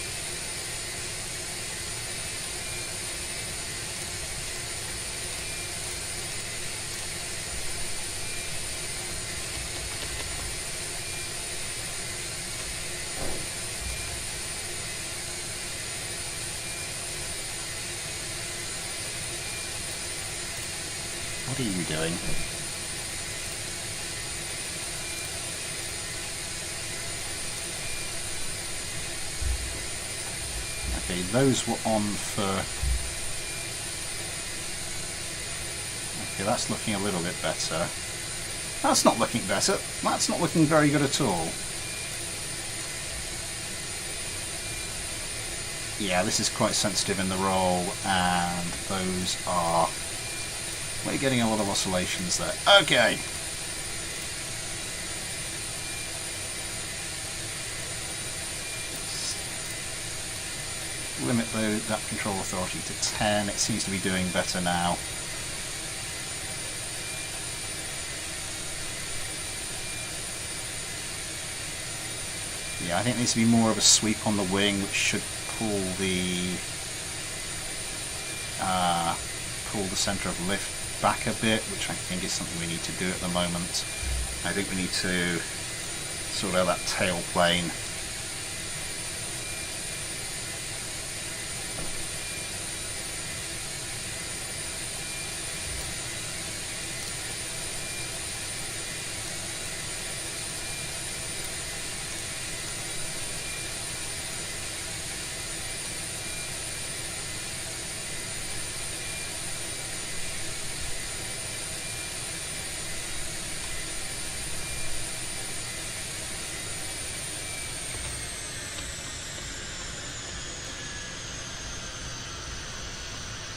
What are you doing? Okay, those were on for... Okay, that's looking a little bit better. That's not looking better. That's not looking very good at all. Yeah, this is quite sensitive in the roll, and those are... We're getting a lot of oscillations there. Okay. Limit that control authority to 10. It seems to be doing better now. Yeah, I think there needs to be more of a sweep on the wing, which should pull the centre of lift back a bit, which I think is something we need to do at the moment. I think we need to sort out that tail plane.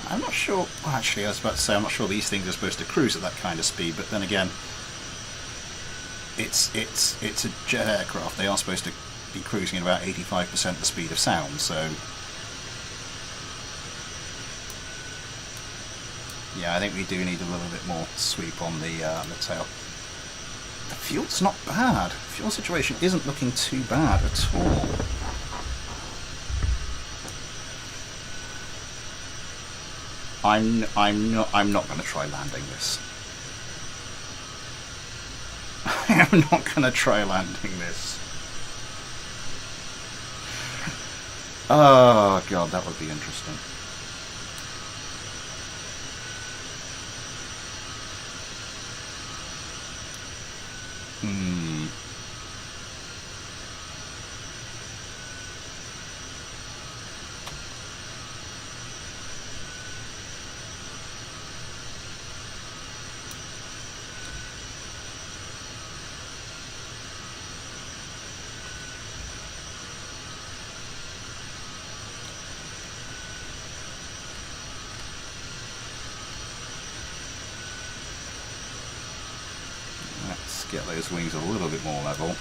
I'm not sure, well, actually I was about to say I'm not sure these things are supposed to cruise at that kind of speed, but then again, it's a jet aircraft. They are supposed to be cruising at about 85% the speed of sound, so yeah, I think we do need a little bit more sweep on the tail. The fuel's not bad. The fuel situation isn't looking too bad at all. I'm not going to try landing this. I am not going to try landing this. Oh god, that would be interesting. Let's get those wings a little bit more level.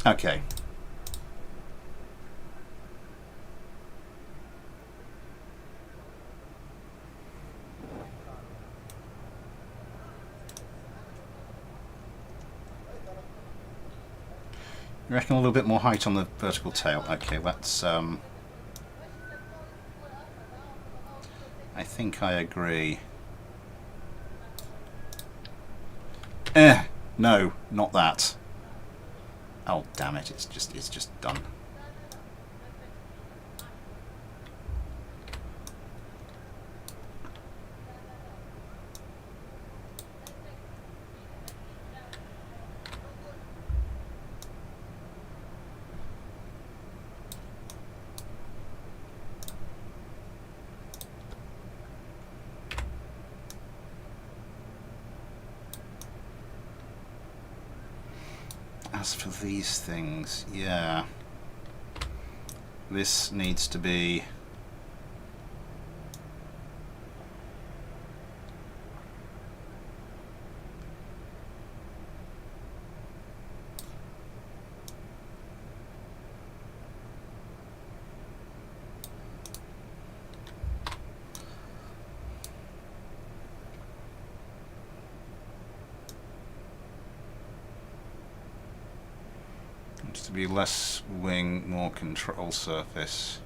Okay. You reckon a little bit more height on the vertical tail? Okay, that's I think I agree. No, not that. Oh damn it! It's just done. As for these things, yeah, this needs to be less wing, more control surface.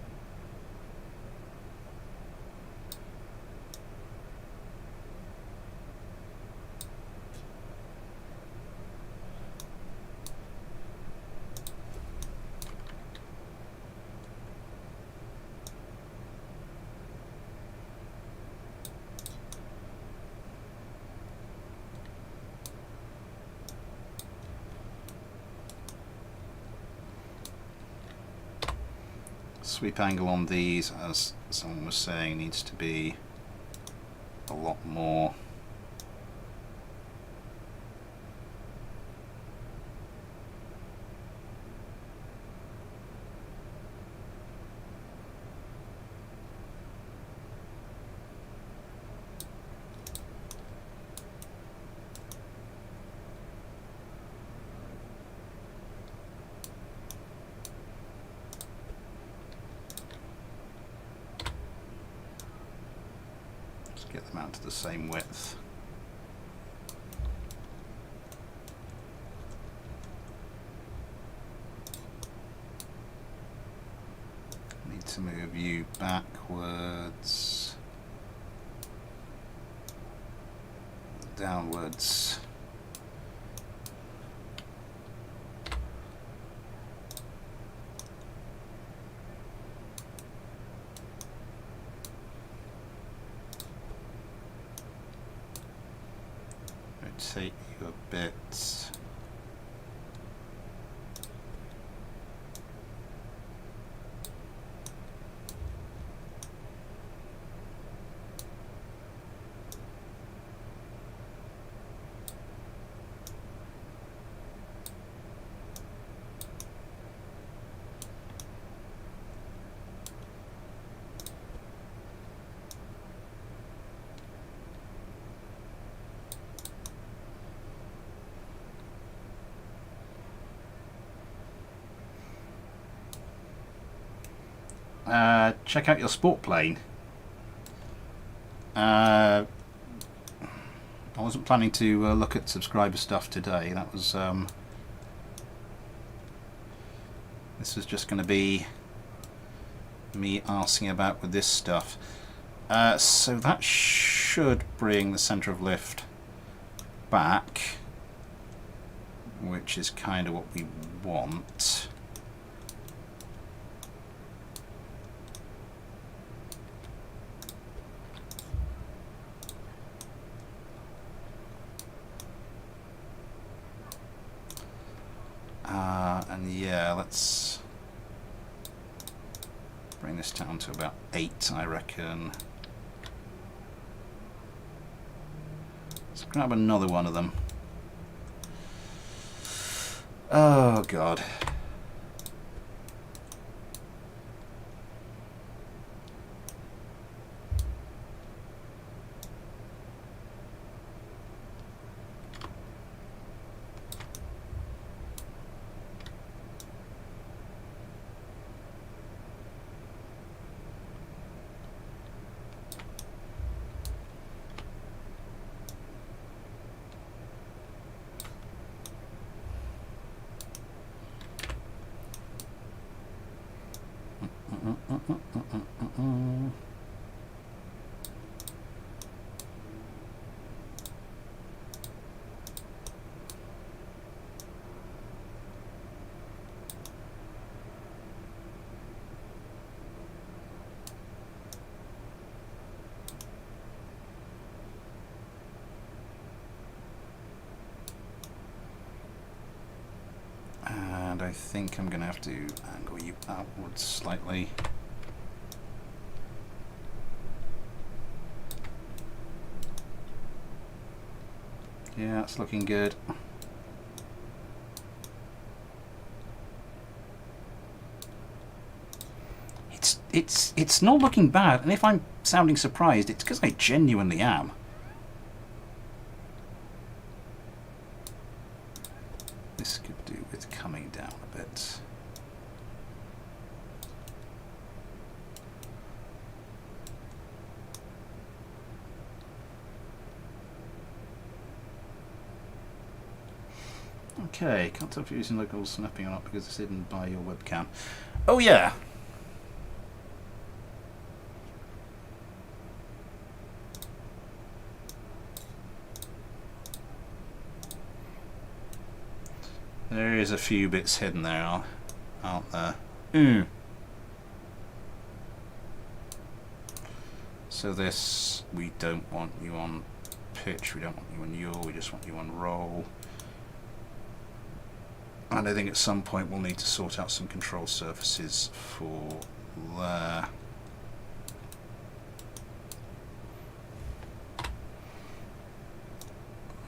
Sweep angle on these, as someone was saying, needs to be a lot more. Get them out to the same width. Need to move you backwards, downwards. Rotate you a bit. check out your sport plane. I wasn't planning to look at subscriber stuff today. That was this was just going to be me arsing about with this stuff. So that should bring the centre of lift back, which is kind of what we want. And yeah, let's bring this down to about 8, I reckon. Let's grab another one of them. Oh God. And I think I'm going to have to angle you outwards slightly. Yeah, it's looking good. It's not looking bad, and if I'm sounding surprised, it's because I genuinely am. This could do with coming down a bit. Okay, can't tell if you're using local snapping or not because it's hidden by your webcam. Oh yeah! There is a few bits hidden there, aren't there? So this, we don't want you on pitch, we don't want you on yaw, we just want you on roll. And I think at some point we'll need to sort out some control surfaces for there.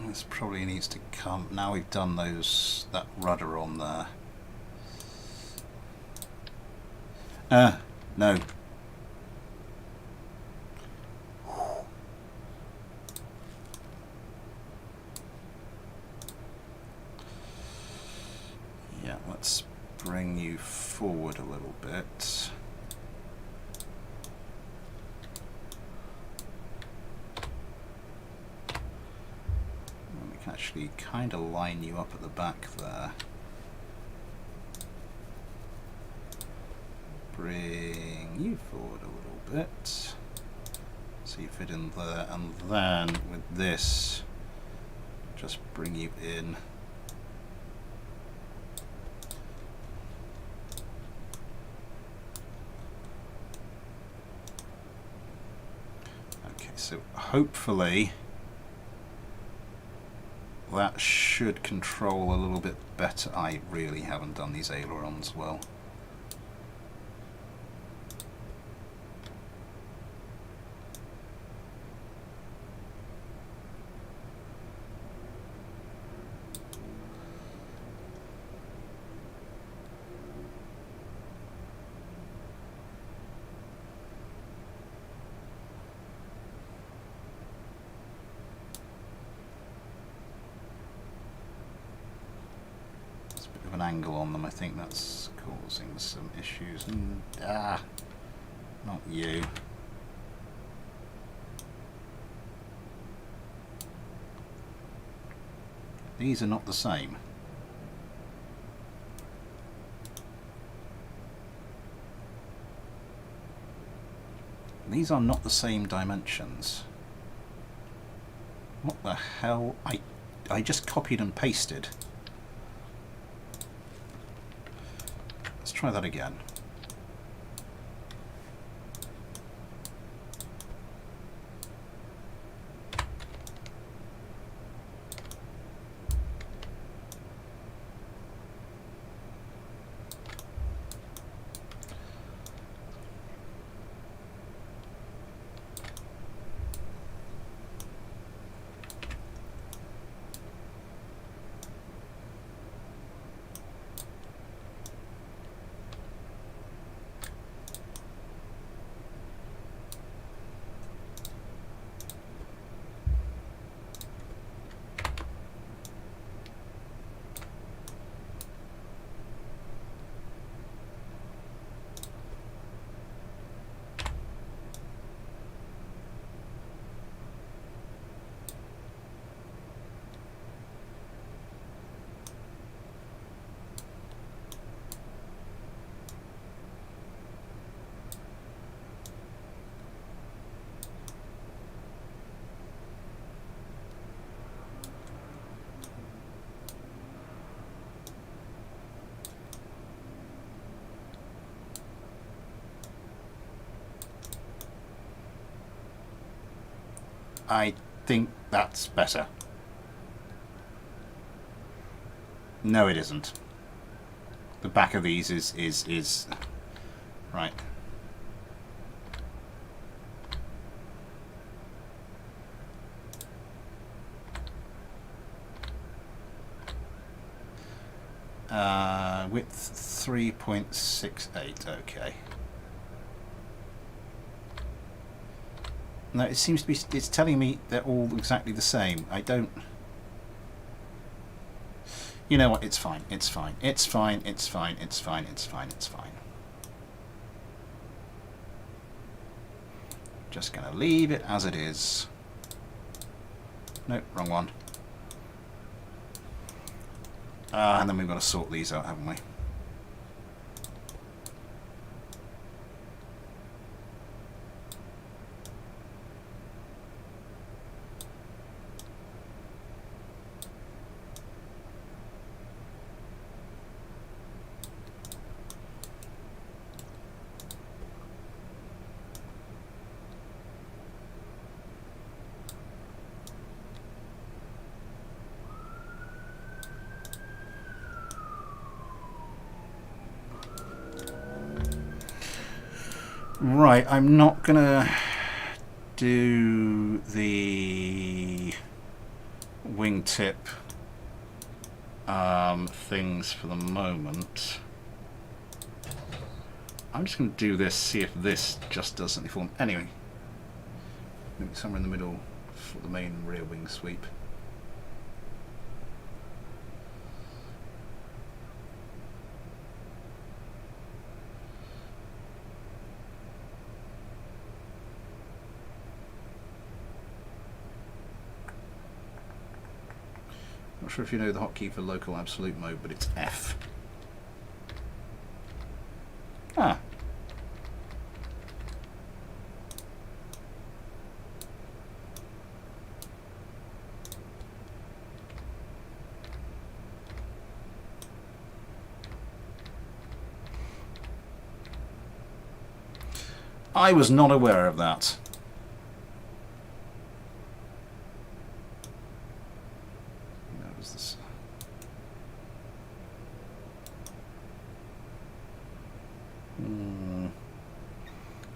This probably needs to come, now we've done that rudder on there. No. Yeah, let's bring you forward a little bit. And we can actually kind of line you up at the back there. Bring you forward a little bit. So you fit in there, and then with this, just bring you in. Okay, so hopefully that should control a little bit better. I really haven't done these ailerons well. Angle on them, I think that's causing some issues. And Not you. These are not the same. These are not the same dimensions. What the hell? I just copied and pasted. Let's try that again. I think that's better. No, it isn't. The back of these is right. Width 3.68. Okay. No, it seems to be. It's telling me they're all exactly the same. I don't. You know what? It's fine. It's fine. It's fine. It's fine. It's fine. It's fine. It's fine. Just gonna leave it as it is. Nope, wrong one. And then we've got to sort these out, haven't we? Right, I'm not gonna do the wingtip things for the moment. I'm just gonna do this, see if this just does something for them. Anyway, maybe somewhere in the middle for the main rear wing sweep. Not sure if you know the hotkey for local absolute mode, but it's F. Ah. I was not aware of that.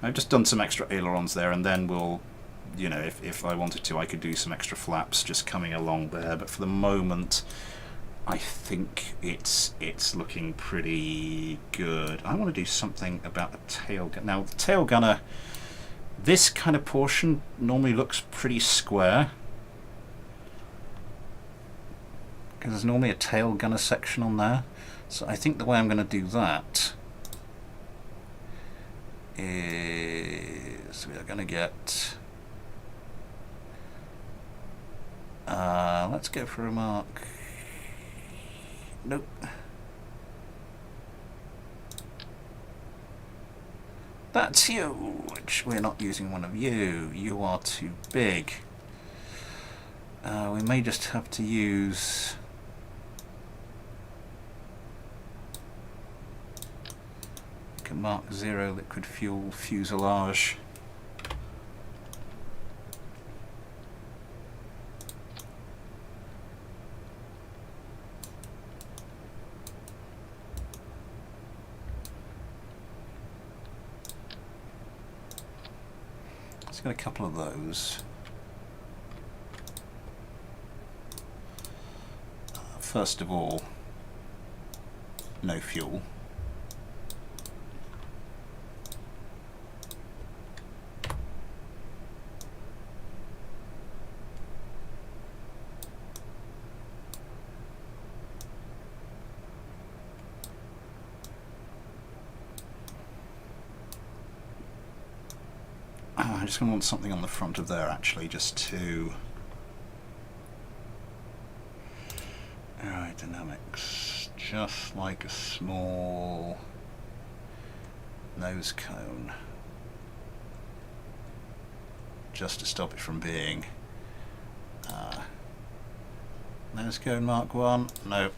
I've just done some extra ailerons there, and then we'll, you know, if I wanted to, I could do some extra flaps just coming along there. But for the moment, I think it's looking pretty good. I want to do something about the tail gun. Now, the tail gunner, this kind of portion normally looks pretty square, because there's normally a tail gunner section on there. So I think the way I'm going to do that is we are going to get... let's go for a mark. Nope. That's you, which we're not using one of you. You are too big. We may just have to use... like a Mark 0 liquid fuel fuselage. Let's get a couple of those. First of all, no fuel. I'm just going to want something on the front of there actually, just to... aerodynamics, just like a small nose cone, just to stop it from being nose cone Mark 1, nope.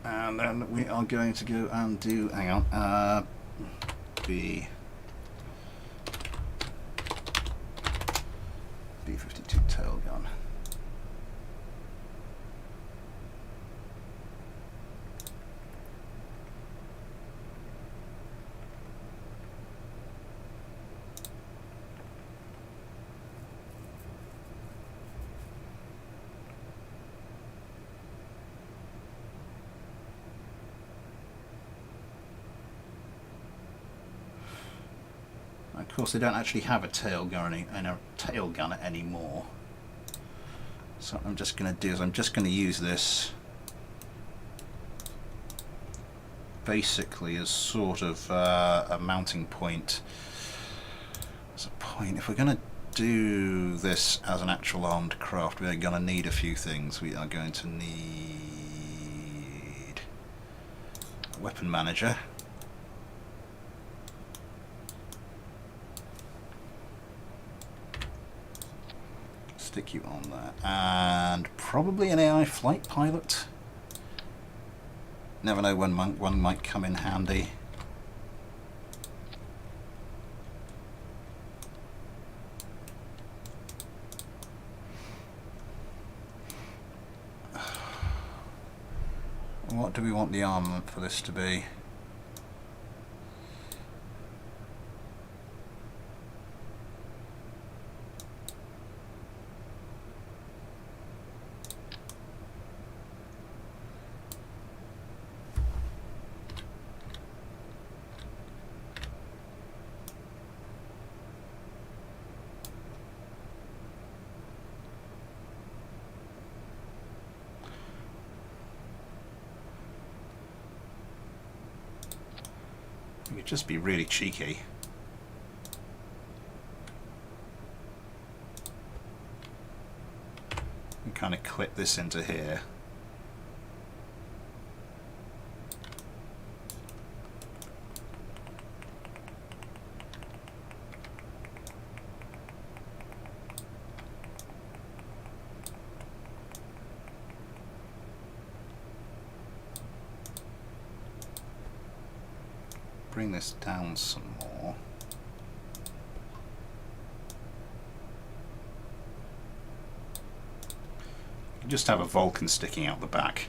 And then we are going to go and do, hang on, B52 Tail Gun. Of course, they don't actually have a tail gun anymore. So what I'm just going to do is I'm just going to use this basically as sort of a mounting point. As a point, if we're going to do this as an actual armed craft, we are going to need a few things. We are going to need a weapon manager. Stick you on there, and probably an AI flight pilot. Never know when one might come in handy. What do we want the armament for this to be? We could just be really cheeky. And kind of clip this into here. Bring this down some more. You can just have a Vulcan sticking out the back.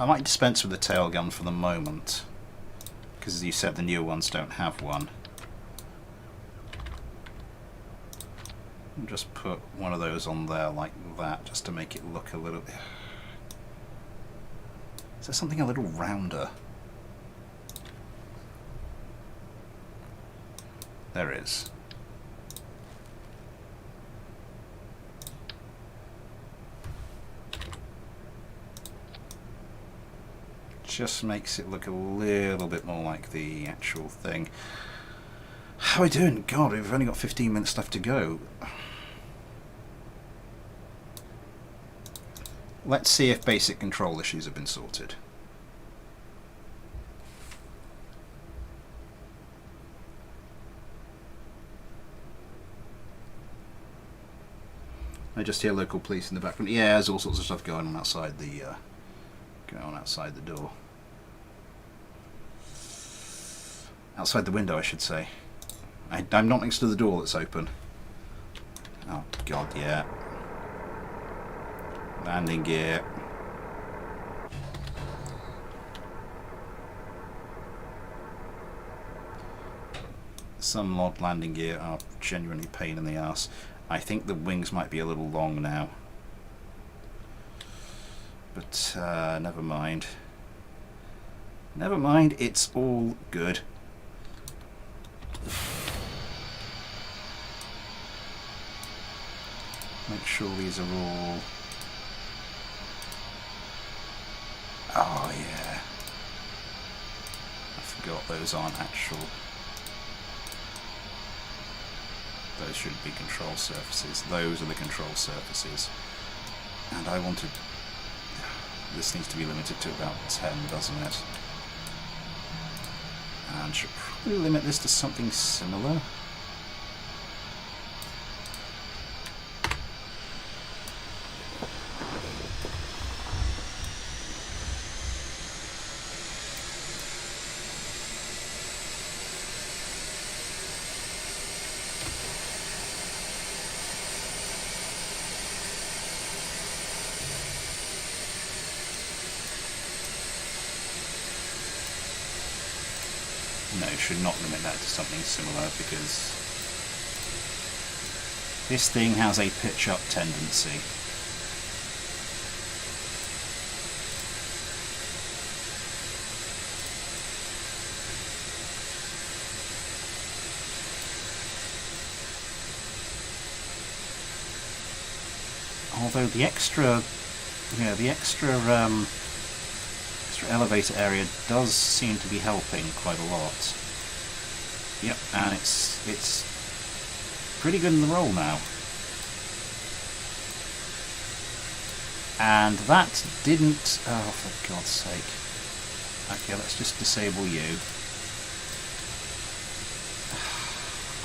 I might dispense with the tail gun for the moment, because as you said, the newer ones don't have one. I'll just put one of those on there like that, just to make it look a little bit... Is there something a little rounder? There is. Just makes it look a little bit more like the actual thing. How are we doing? God, we've only got 15 minutes left to go. Let's see if basic control issues have been sorted. I just hear local police in the background. Yeah, there's all sorts of stuff going on outside the door. Outside the window, I should say. I'm not next to the door that's open. Oh God, yeah. Landing gear. Some mod landing gear are genuinely a pain in the ass. I think the wings might be a little long now. But never mind. Never mind, it's all good. Make sure these are all... Oh yeah. I forgot those aren't actual... Those shouldn't be control surfaces. Those are the control surfaces. And I wanted... This needs to be limited to about 10, doesn't it? And should probably limit this to something similar. No, should not limit that to something similar, because this thing has a pitch up tendency. Although the extra elevator area does seem to be helping quite a lot. Yep, and it's pretty good in the roll now. And that didn't... Oh, for God's sake. Okay, let's just disable you.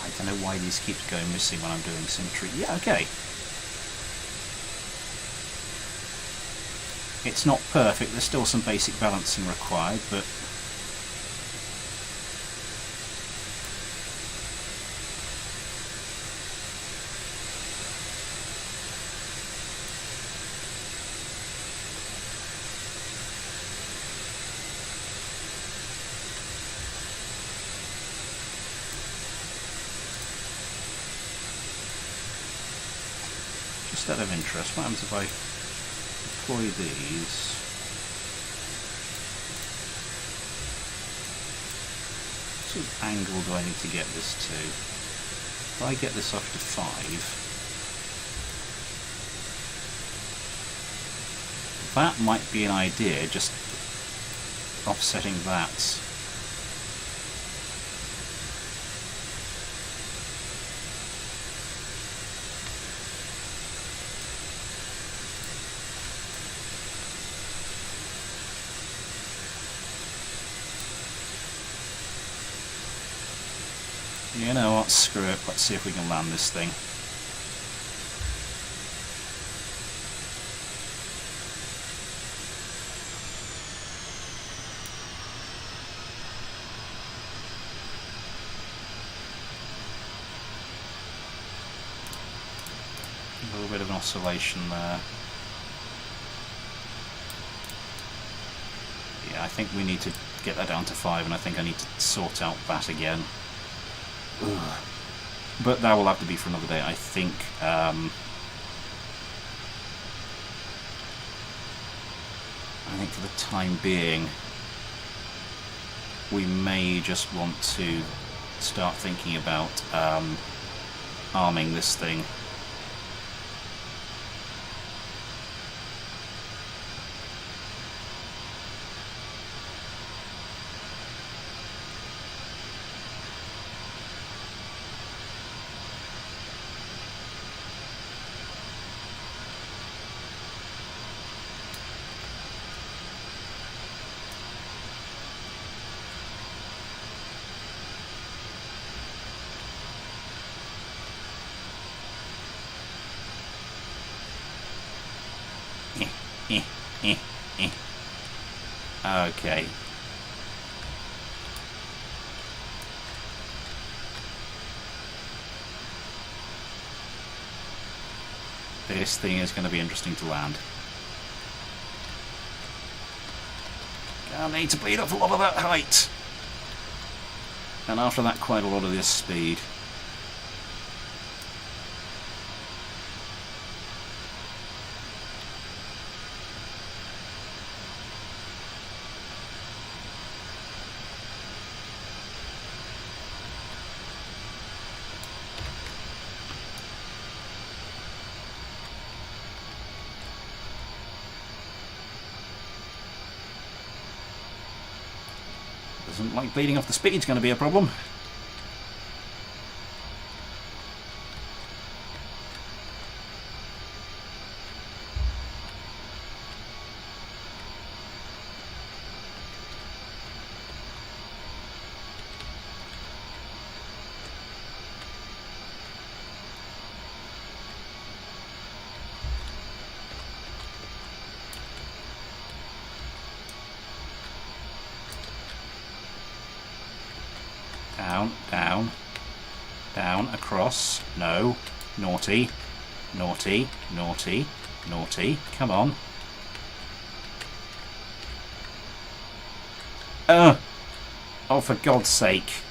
I don't know why these keep going missing when I'm doing symmetry. Yeah, okay. It's not perfect, there's still some basic balancing required, but just out of interest, what happens if I deploy these? What sort of angle do I need to get this to? If I get this off to 5, that might be an idea, just offsetting that. You know what, screw it, let's see if we can land this thing. A little bit of an oscillation there. Yeah, I think we need to get that down to 5, and I think I need to sort out that again. Ugh. But that will have to be for another day, I think. I think for the time being, we may just want to start thinking about arming this thing. Okay. This thing is going to be interesting to land. I need to bleed off a lot of that height. And after that, quite a lot of this speed. Doesn't like bleeding off the speed's going to be a problem. Down, down, down, across. No. Naughty. Naughty, naughty, naughty. Come on. Oh, for God's sake.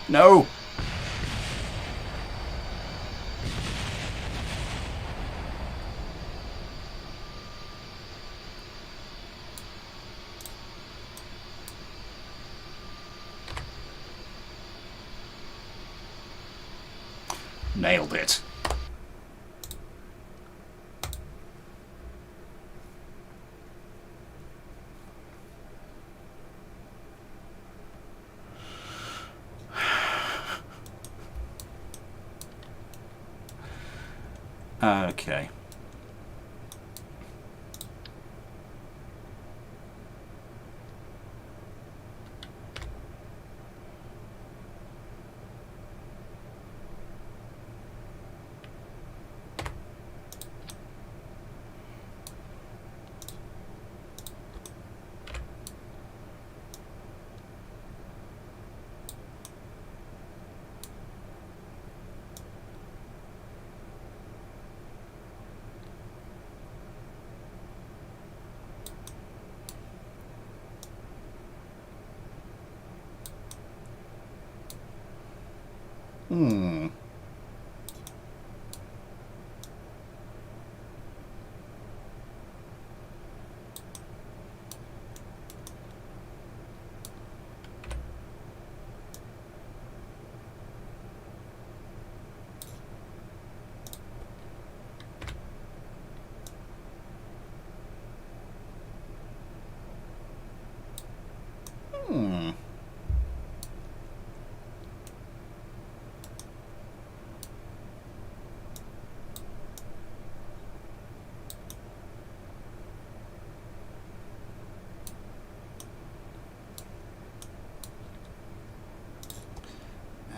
No! Nailed it. Okay. Hmm. Hmm.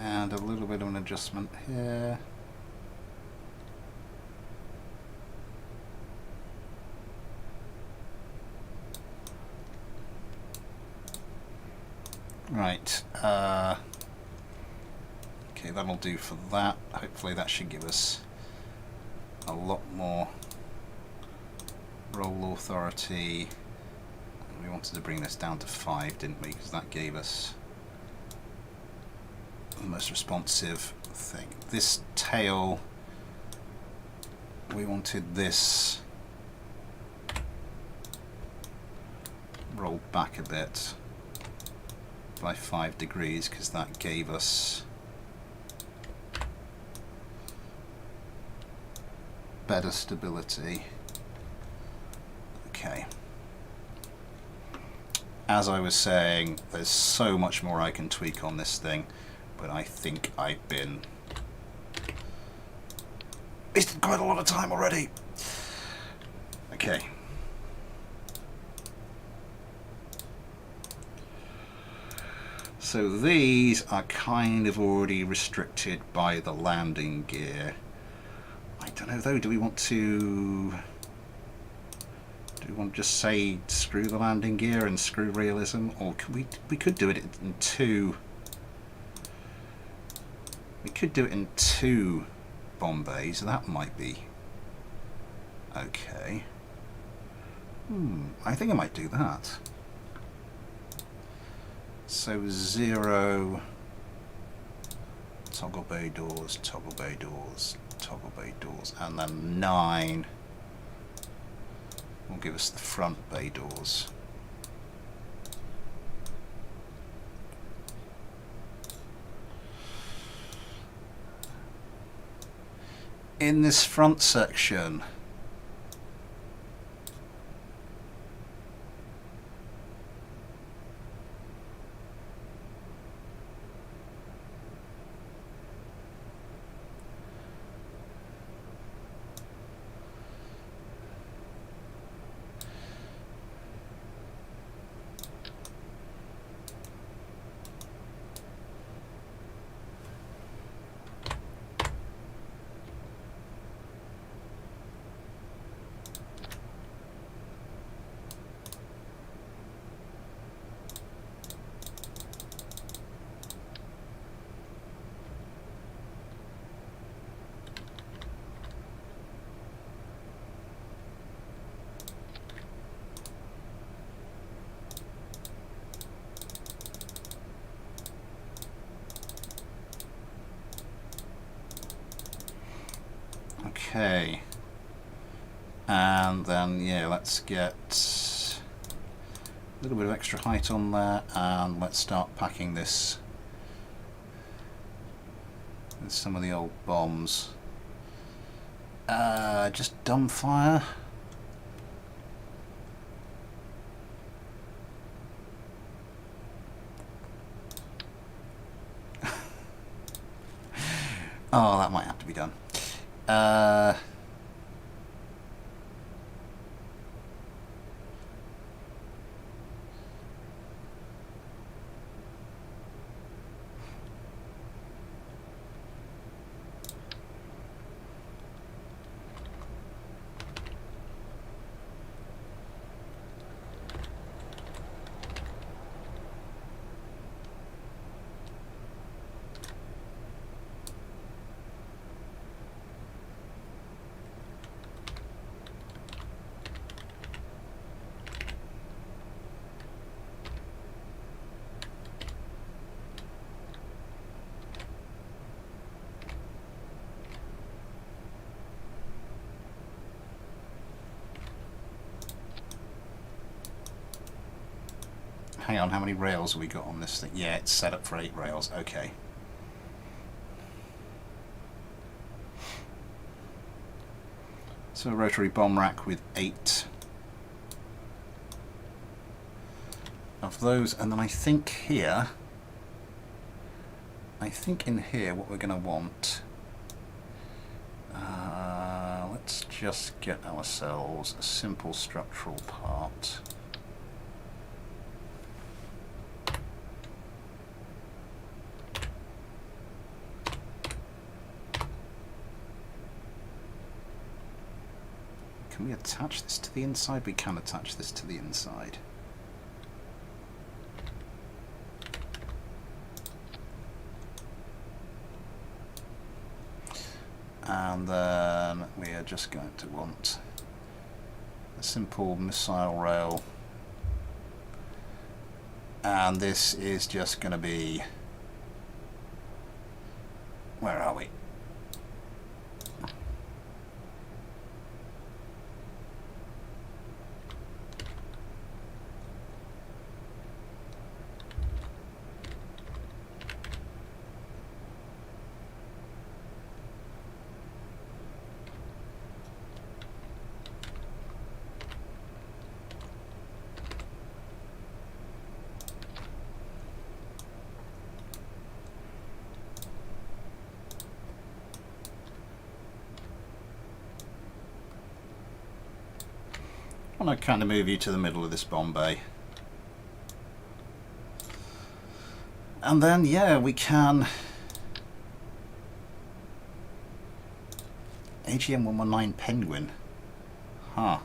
And a little bit of an adjustment here. Right. Okay, that'll do for that. Hopefully that should give us a lot more Roll authority. We wanted to bring this down to 5, didn't we? Because that gave us the most responsive thing. This tail, we wanted this rolled back a bit by 5 degrees because that gave us better stability. Okay. As I was saying, there's so much more I can tweak on this thing, but I think I've wasted quite a lot of time already. Okay. So these are kind of already restricted by the landing gear. I don't know though, do we want to just say screw the landing gear and screw realism, or could we could do it in two. We could do it in 2 Bombays. That might be okay. I think I might do that. So 0 toggle bay doors, toggle bay doors, toggle bay doors, and then 9 will give us the front bay doors. In this front section, okay, and then yeah, let's get a little bit of extra height on there, and let's start packing this with some of the old bombs. Just dumbfire. Oh, that might have to be done. Hang on, how many rails have we got on this thing? Yeah, it's set up for 8 rails. Okay. So a rotary bomb rack with 8 of those, and then I think in here what we're going to want, let's just get ourselves a simple structural part. Can we attach this to the inside? We can attach this to the inside. And then we are just going to want a simple missile rail. And this is just going to be... Where are we? I want to kind of move you to the middle of this bomb bay. And then, yeah, we can... AGM 119 Penguin. Huh.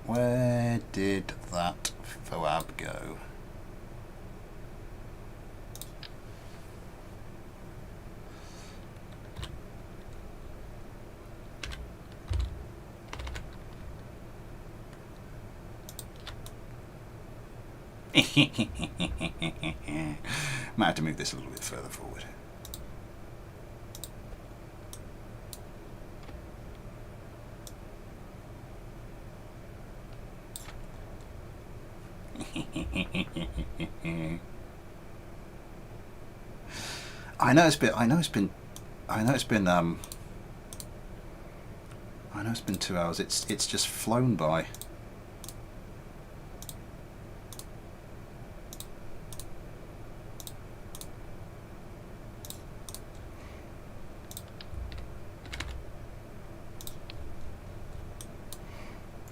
Where did that FOAB go? Might have to move this a little bit further forward. I know it's been 2 hours. It's just flown by.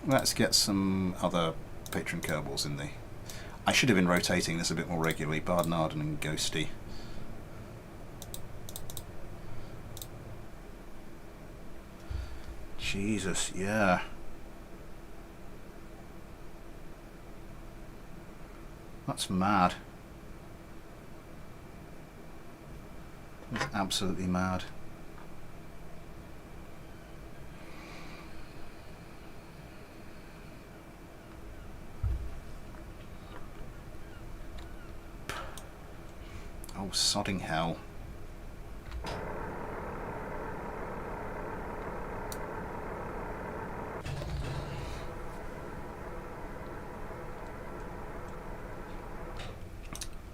Let's get some other patron Kerbals in the... I should have been rotating this a bit more regularly. Bardenarden and Ghosty. Jesus, yeah. That's mad. That's absolutely mad. Oh, sodding hell.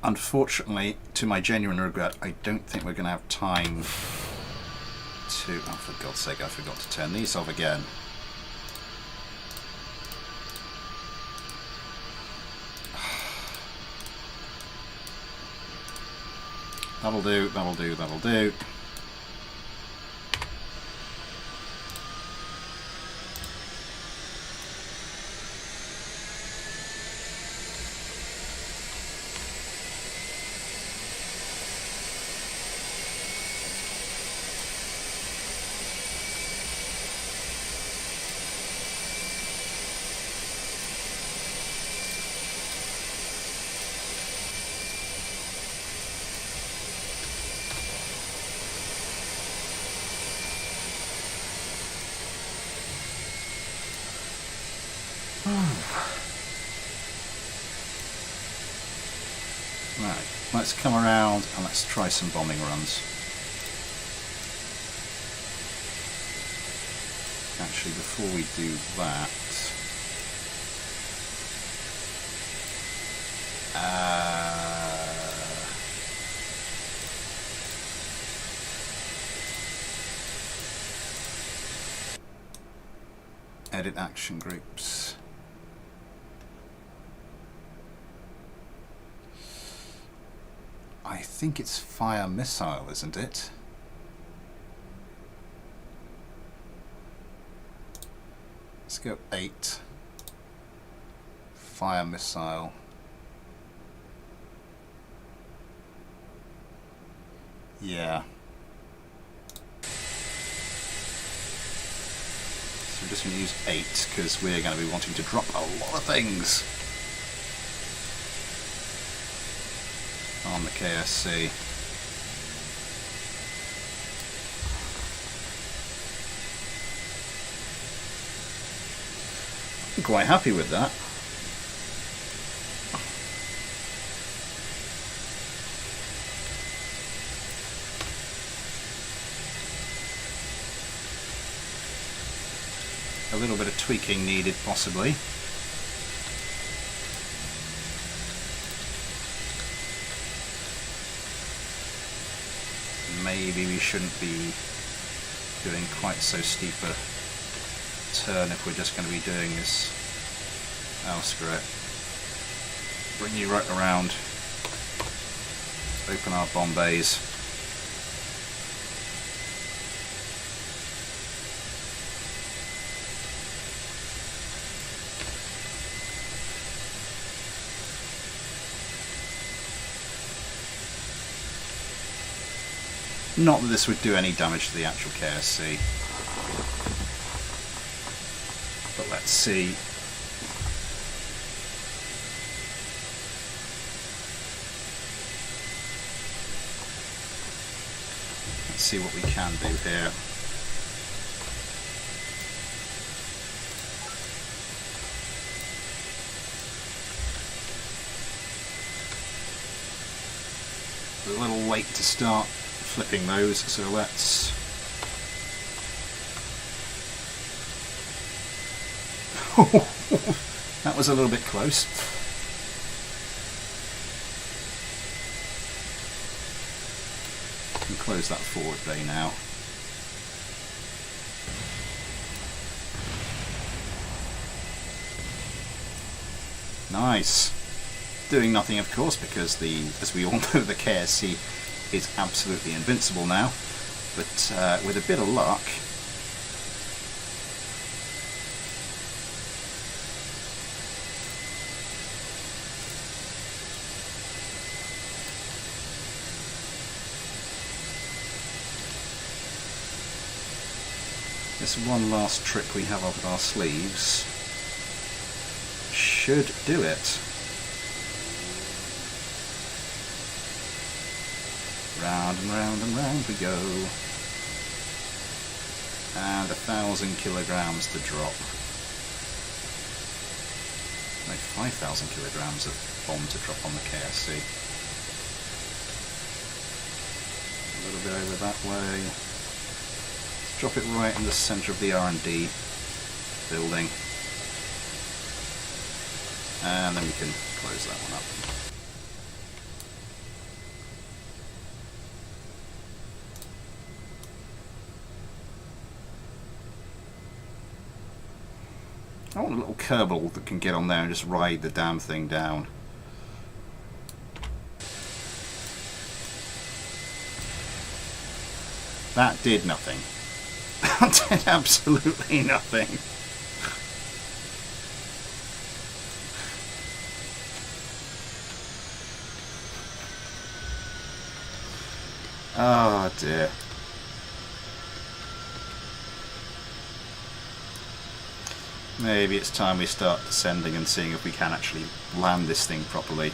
Unfortunately, to my genuine regret, I don't think we're going to have time to... Oh, for God's sake, I forgot to turn these off again. That'll do, that'll do, that'll do. Right, let's come around and let's try some bombing runs. Actually, before we do that, edit action groups. I think it's fire missile, isn't it? Let's go 8. Fire missile. Yeah. So we're just going to use 8 because we're going to be wanting to drop a lot of things on the KSC. quite happy with that. A little bit of tweaking needed, possibly. Maybe we shouldn't be doing quite so steep a turn if we're just going to be doing this. Oh, screw it. Bring you right around. Open our bomb bays. Not that this would do any damage to the actual KSC. But let's see. Let's see what we can do here. We're a little late to start flipping those, so let's that was a little bit close. We can close that forward bay now. Nice. Doing nothing, of course, because as we all know, the KSC is absolutely invincible now, but with a bit of luck this one last trick we have up our sleeves should do it. Round and round and round we go. And 1,000 kilograms to drop. No, 5,000 kilograms of bomb to drop on the KSC. A little bit over that way. Let's drop it right in the centre of the R&D building. And then we can close that one up. I want a little Kerbal that can get on there and just ride the damn thing down. That did nothing. That did absolutely nothing. Oh dear. Maybe it's time we start descending and seeing if we can actually land this thing properly.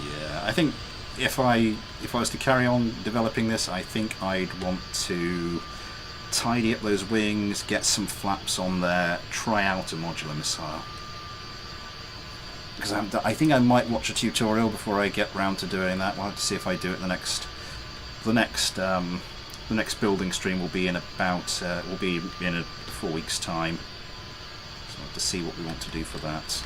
Yeah, I think if I was to carry on developing this, I think I'd want to tidy up those wings, get some flaps on there, try out a modular missile. Because I think I might watch a tutorial before I get round to doing that. We'll have to see if I do it the next building stream will be in about will be in 4 weeks' time. So I'll have to see what we want to do for that.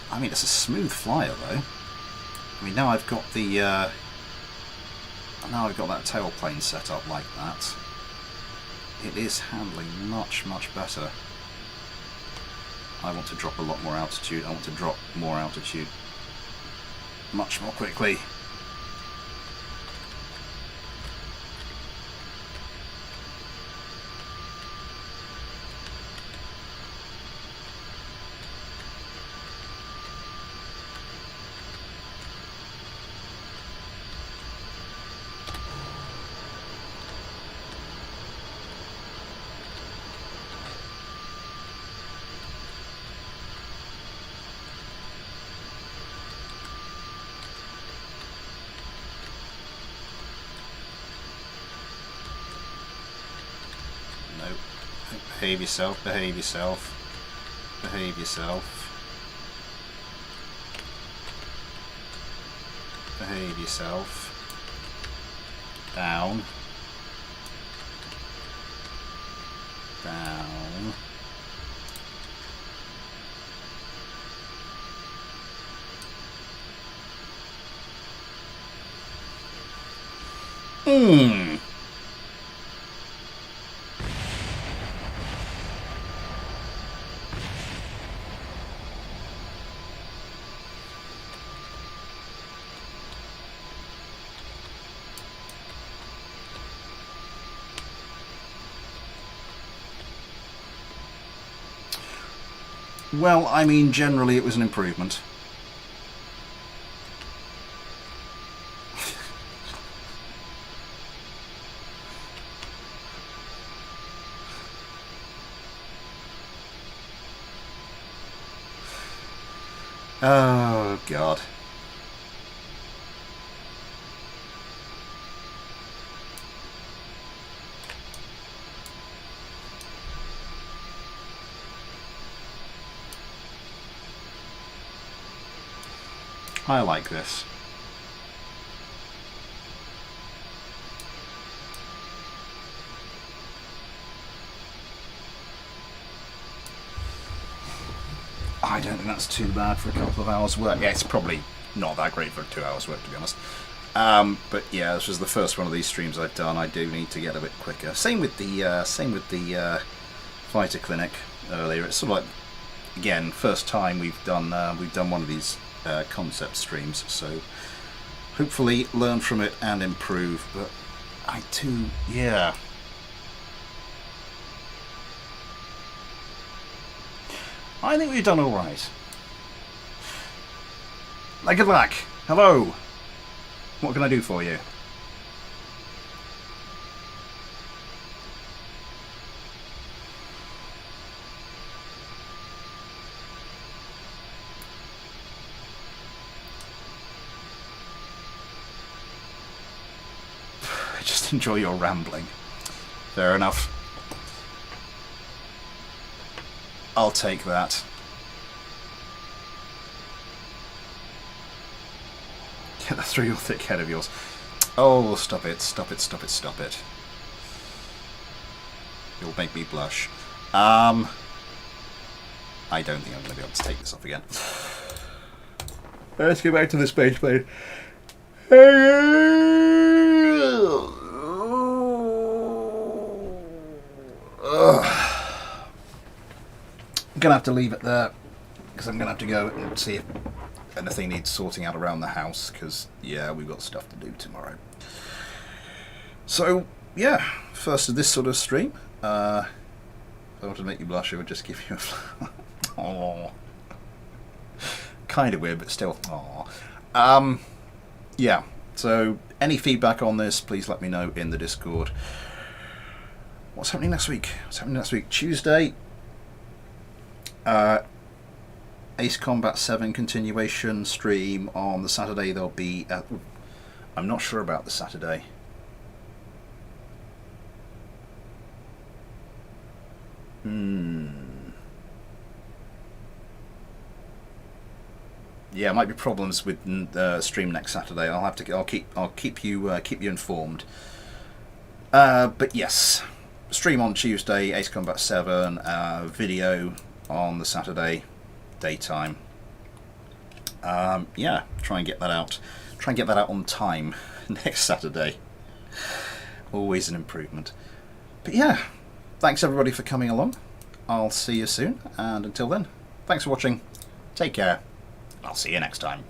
I mean, it's a smooth flyer though. I mean, now I've got the that tail plane set up like that. It is handling much better. I want to drop a lot more altitude. I want to drop more altitude much more quickly. No. Behave yourself, behave yourself. Behave yourself. Behave yourself. Down. Down. Hmm. Well, I mean, generally it was an improvement. Oh, God. I like this. I don't think that's too bad for a couple of hours work. Yeah, it's probably not that great for 2 hours work, to be honest. But yeah, this was the first one of these streams I've done. I do need to get a bit quicker. Same with the fighter clinic earlier. It's sort of like, again, first time we've done one of these concept streams, so hopefully learn from it and improve. But I do, yeah. I think we've done all right. Good luck. Hello. What can I do for you? Just enjoy your rambling. Fair enough. I'll take that. Get that through your thick head of yours. Oh, stop it, stop it, stop it, stop it. You'll make me blush. I don't think I'm going to be able to take this off again. Let's get back to the space plane. I'm going to have to leave it there, because I'm going to have to go and see if anything needs sorting out around the house, because, yeah, we've got stuff to do tomorrow. So, yeah, first of this sort of stream. If I wanted to make you blush, I would just give you a... Aww. Kind of weird, but still, aww. Yeah, so any feedback on this, please let me know in the Discord. What's happening next week? What's happening next week? Tuesday, Ace Combat 7 continuation stream. On the Saturday there'll be... I'm not sure about the Saturday. Yeah, might be problems with stream next Saturday. I'll keep you informed. But yes, stream on Tuesday, Ace Combat 7, video on the Saturday daytime. Yeah, try and get that out. Try and get that out on time next Saturday. Always an improvement. But yeah, thanks everybody for coming along. I'll see you soon, and until then, thanks for watching. Take care. I'll see you next time.